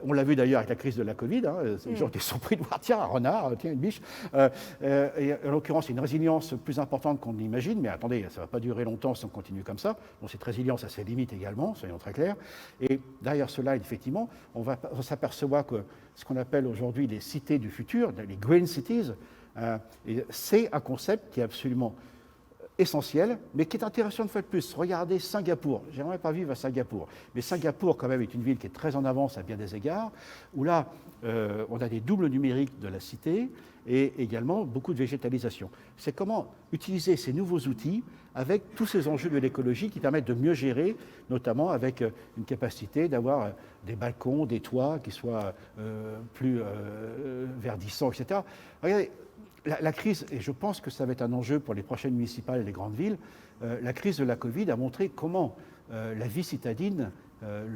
On l'a vu d'ailleurs avec la crise de la Covid, les gens étaient surpris de voir, tiens, un renard, tiens, une biche. Et en l'occurrence, il y a une résilience plus importante qu'on l'imagine, mais attendez, ça ne va pas durer longtemps si on continue comme ça. Donc cette résilience a ses limites également, soyons très clairs. Et derrière cela, effectivement, on s'aperçoit que ce qu'on appelle aujourd'hui les cités du futur, les green cities, Et c'est un concept qui est absolument essentiel, mais qui est intéressant une fois de plus. Regardez Singapour. J'aimerais pas vivre à Singapour. Mais Singapour, quand même, est une ville qui est très en avance à bien des égards, où là, on a des doubles numériques de la cité et également beaucoup de végétalisation. C'est comment utiliser ces nouveaux outils avec tous ces enjeux de l'écologie qui permettent de mieux gérer, notamment avec une capacité d'avoir des balcons, des toits qui soient plus verdissants, etc. Regardez, la crise, et je pense que ça va être un enjeu pour les prochaines municipales et les grandes villes, la crise de la Covid a montré comment la vie citadine,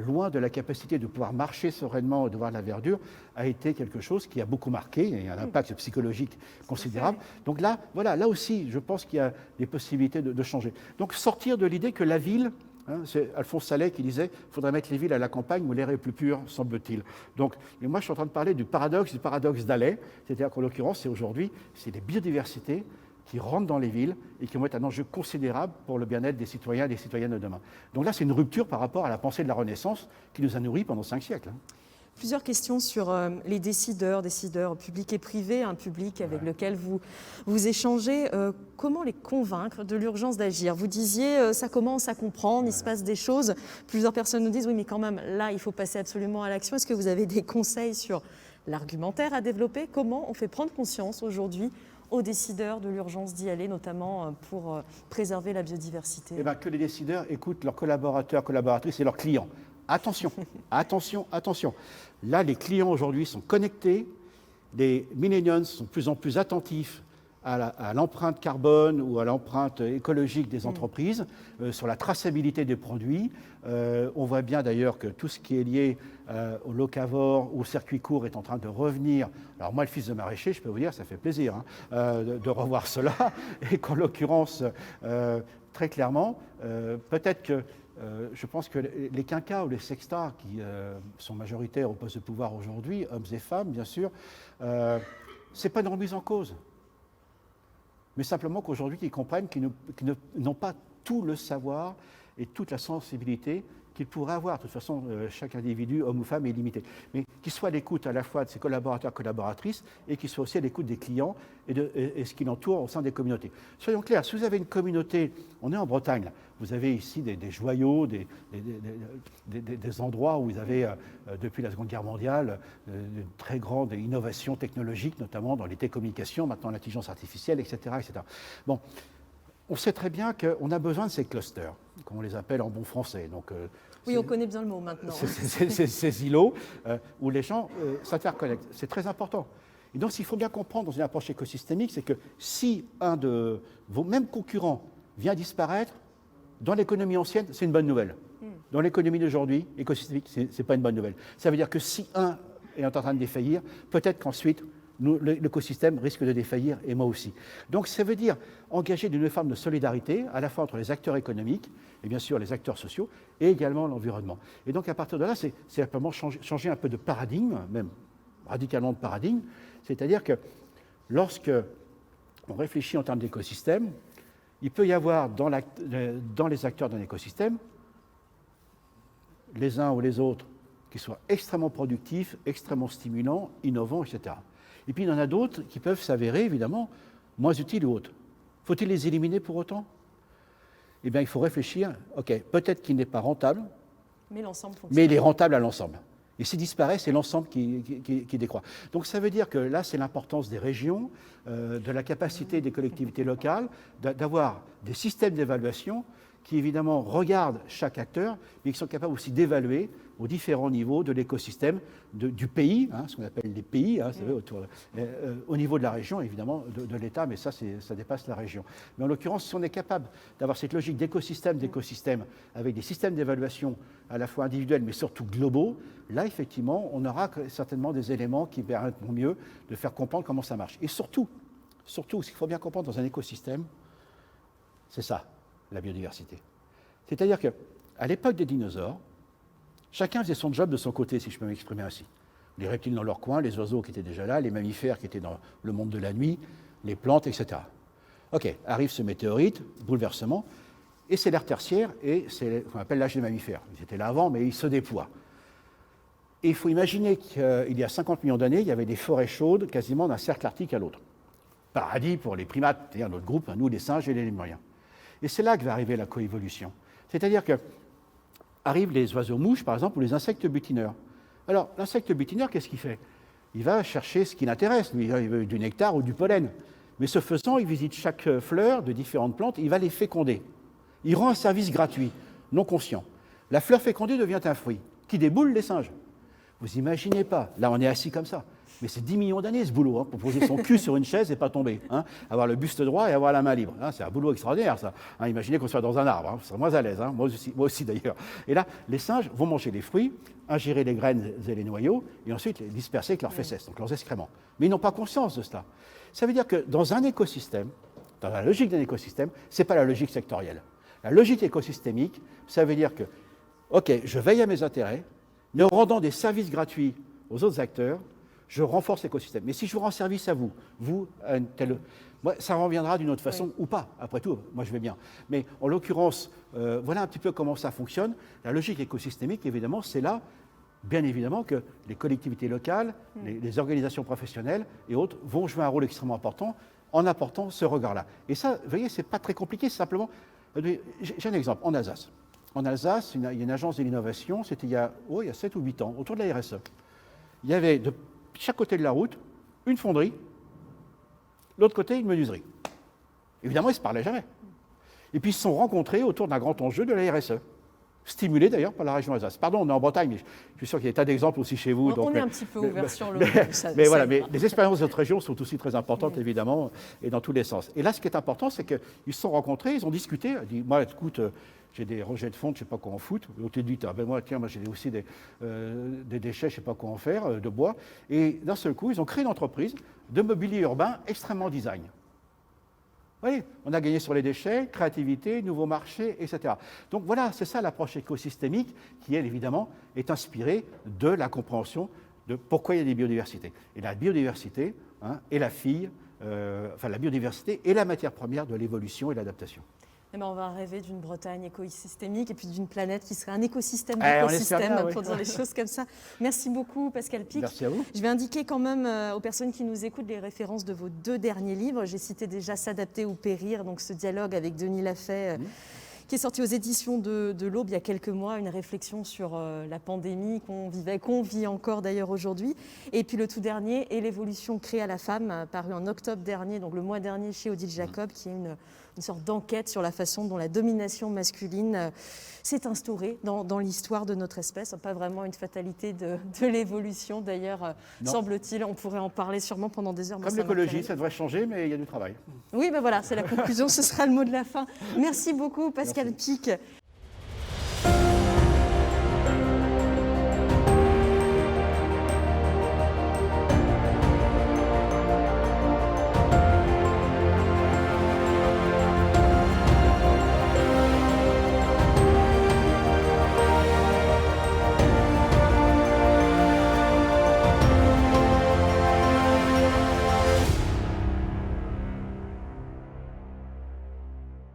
loin de la capacité de pouvoir marcher sereinement et de voir la verdure, a été quelque chose qui a beaucoup marqué et un impact psychologique considérable. Donc là, voilà, là aussi, je pense qu'il y a des possibilités de changer. Donc sortir de l'idée que la ville, c'est Alphonse Sallet qui disait qu'il faudrait mettre les villes à la campagne où l'air est plus pur, semble-t-il. Donc, et moi, je suis en train de parler du paradoxe d'Allais, c'est-à-dire qu'en l'occurrence, c'est aujourd'hui, c'est les biodiversités qui rentrent dans les villes et qui vont être un enjeu considérable pour le bien-être des citoyens et des citoyennes de demain. Donc là, c'est une rupture par rapport à la pensée de la Renaissance qui nous a nourris pendant 5 siècles. Plusieurs questions sur les décideurs publics et privés, un public avec lequel vous échangez. Comment les convaincre de l'urgence d'agir? Vous disiez, ça commence à comprendre, il se passe des choses. Plusieurs personnes nous disent, oui, mais quand même, là, il faut passer absolument à l'action. Est-ce que vous avez des conseils sur l'argumentaire à développer? Comment on fait prendre conscience aujourd'hui aux décideurs de l'urgence d'y aller, notamment pour préserver la biodiversité? Eh bien, que les décideurs écoutent leurs collaborateurs, collaboratrices et leurs clients. Attention, attention, attention. Là, les clients aujourd'hui sont connectés, les millennials sont de plus en plus attentifs à l'empreinte carbone ou à l'empreinte écologique des entreprises, sur la traçabilité des produits. On voit bien d'ailleurs que tout ce qui est lié au locavore, au circuit court est en train de revenir. Alors moi, le fils de maraîcher, je peux vous dire, ça fait plaisir de revoir cela. Et qu'en l'occurrence, très clairement, peut-être que je pense que les quinquas ou les sextas, qui sont majoritaires au poste de pouvoir aujourd'hui, hommes et femmes, bien sûr, ce n'est pas une remise en cause. Mais simplement qu'aujourd'hui, ils comprennent qu'ils n'ont pas tout le savoir et toute la sensibilité qu'ils pourraient avoir. De toute façon, chaque individu, homme ou femme, est limité. Mais qu'ils soient à l'écoute à la fois de ses collaborateurs, collaboratrices, et qu'ils soient aussi à l'écoute des clients et ce qui l'entoure au sein des communautés. Soyons clairs, si vous avez une communauté, on est en Bretagne, là, vous avez ici des joyaux, des endroits où vous avez, depuis la Seconde Guerre mondiale, de très grandes innovations technologiques, notamment dans les télécommunications, maintenant l'intelligence artificielle, etc., etc. Bon, on sait très bien qu'on a besoin de ces clusters, comme on les appelle en bon français. Donc, oui, on connaît bien le mot maintenant. Ces îlots où les gens s'interconnectent. C'est très important. Et donc, ce qu'il faut bien comprendre dans une approche écosystémique, c'est que si un de vos mêmes concurrents vient disparaître, dans l'économie ancienne, c'est une bonne nouvelle. Dans l'économie d'aujourd'hui, écosystémique, ce n'est pas une bonne nouvelle. Ça veut dire que si un est en train de défaillir, peut-être qu'ensuite, l'écosystème risque de défaillir, et moi aussi. Donc ça veut dire engager d'une forme de solidarité, à la fois entre les acteurs économiques, et bien sûr les acteurs sociaux, et également l'environnement. Et donc à partir de là, c'est simplement changer un peu de paradigme, même radicalement de paradigme, c'est-à-dire que lorsque on réfléchit en termes d'écosystème, il peut y avoir dans les acteurs d'un écosystème, les uns ou les autres, qui soient extrêmement productifs, extrêmement stimulants, innovants, etc. Et puis il y en a d'autres qui peuvent s'avérer, évidemment, moins utiles ou autres. Faut-il les éliminer pour autant? Eh bien, il faut réfléchir, ok, peut-être qu'il n'est pas rentable, mais il est rentable à l'ensemble. Et s'il disparaît, c'est l'ensemble qui décroît. Donc ça veut dire que là, c'est l'importance des régions, de la capacité des collectivités locales, d'avoir des systèmes d'évaluation qui évidemment regardent chaque acteur, mais qui sont capables aussi d'évaluer aux différents niveaux de l'écosystème du pays, ce qu'on appelle les pays, au niveau de la région, évidemment, de l'État, mais ça dépasse la région. Mais en l'occurrence, si on est capable d'avoir cette logique d'écosystème, avec des systèmes d'évaluation à la fois individuels, mais surtout globaux, là, effectivement, on aura certainement des éléments qui permettront mieux de faire comprendre comment ça marche. Et surtout, ce qu'il faut bien comprendre dans un écosystème, c'est ça, la biodiversité. C'est-à-dire qu'à l'époque des dinosaures, chacun faisait son job de son côté, si je peux m'exprimer ainsi. Les reptiles dans leur coin, les oiseaux qui étaient déjà là, les mammifères qui étaient dans le monde de la nuit, les plantes, etc. Ok, arrive ce météorite, bouleversement, et c'est l'ère tertiaire, et c'est ce qu'on appelle l'âge des mammifères. Ils étaient là avant, mais ils se déploient. Et il faut imaginer qu'il y a 50 millions d'années, il y avait des forêts chaudes quasiment d'un cercle arctique à l'autre. paradis pour les primates, c'est-à-dire notre groupe, nous les singes et les lémuriens. Et c'est là que va arriver la coévolution. C'est-à-dire que arrivent les oiseaux-mouches, par exemple, ou les insectes butineurs. Alors, l'insecte butineur, qu'est-ce qu'il fait? Il va chercher ce qui l'intéresse, lui, il veut du nectar ou du pollen. Mais ce faisant, il visite chaque fleur de différentes plantes, il va les féconder. Il rend un service gratuit, non conscient. La fleur fécondée devient un fruit, qui déboule les singes. Vous imaginez pas, là on est assis comme ça, mais c'est 10 millions d'années ce boulot, pour poser son cul sur une chaise et pas tomber, avoir le buste droit et avoir la main libre. C'est un boulot extraordinaire ça. Imaginez qu'on soit dans un arbre, on serait moins à l'aise, moi aussi d'ailleurs. Et là, les singes vont manger les fruits, ingérer les graines et les noyaux, et ensuite les disperser avec leurs fesses, donc leurs excréments. Mais ils n'ont pas conscience de cela. Ça veut dire que dans un écosystème, dans la logique d'un écosystème, ce n'est pas la logique sectorielle. La logique écosystémique, ça veut dire que, ok, je veille à mes intérêts, mais en rendant des services gratuits aux autres acteurs, je renforce l'écosystème. Mais si je vous rends service à vous, moi, ça reviendra d'une autre façon ou pas. Après tout, moi je vais bien. Mais en l'occurrence, voilà un petit peu comment ça fonctionne. La logique écosystémique, évidemment, c'est là, bien évidemment, que les collectivités locales, les organisations professionnelles et autres vont jouer un rôle extrêmement important en apportant ce regard-là. Et ça, vous voyez, c'est pas très compliqué, c'est simplement... J'ai un exemple, en Alsace. En Alsace, il y a une agence de l'innovation, c'était il y a 7 ou 8 ans, autour de la RSE. Il y avait de chaque côté de la route une fonderie, de l'autre côté une menuiserie. Évidemment, ils ne se parlaient jamais. Et puis ils se sont rencontrés autour d'un grand enjeu de la RSE, stimulé d'ailleurs par la région Alsace. Pardon, on est en Bretagne, mais je suis sûr qu'il y a des tas d'exemples aussi chez vous. On est un petit peu ouvert sur le... Mais voilà, mais les expériences de notre région sont aussi très importantes, évidemment, et dans tous les sens. Et là, ce qui est important, c'est qu'ils se sont rencontrés, ils ont discuté. Ils ont dit, moi, écoute, j'ai des rejets de fonte, je ne sais pas quoi en foutre. L'autre dit, moi, j'ai aussi des déchets, je ne sais pas quoi en faire, de bois. Et d'un seul coup, ils ont créé une entreprise de mobilier urbain extrêmement design. Vous voyez, on a gagné sur les déchets, créativité, nouveaux marchés, etc. Donc voilà, c'est ça l'approche écosystémique qui, elle, évidemment, est inspirée de la compréhension de pourquoi il y a des biodiversités. Et la biodiversité est la la biodiversité est la matière première de l'évolution et de l'adaptation. Eh ben, on va rêver d'une Bretagne écosystémique et puis d'une planète qui serait un écosystème d'écosystèmes, pour dire les choses comme ça. Merci beaucoup, Pascal Pic. Merci à vous. Je vais indiquer quand même aux personnes qui nous écoutent les références de vos 2 derniers livres. J'ai cité déjà S'adapter ou périr, donc ce dialogue avec Denis Lafay, qui est sorti aux éditions de l'Aube il y a quelques mois, une réflexion sur la pandémie qu'on vit encore d'ailleurs aujourd'hui. Et puis le tout dernier, Et l'évolution créée à la femme, paru en octobre dernier, donc le mois dernier chez Odile Jacob, qui est une sorte d'enquête sur la façon dont la domination masculine s'est instaurée dans l'histoire de notre espèce. Pas vraiment une fatalité de l'évolution, d'ailleurs, semble-t-il. On pourrait en parler sûrement pendant des heures. Comme l'écologie, ça devrait changer, mais il y a du travail. Oui, ben voilà, c'est la conclusion, ce sera le mot de la fin. Merci beaucoup, Pascal Pic.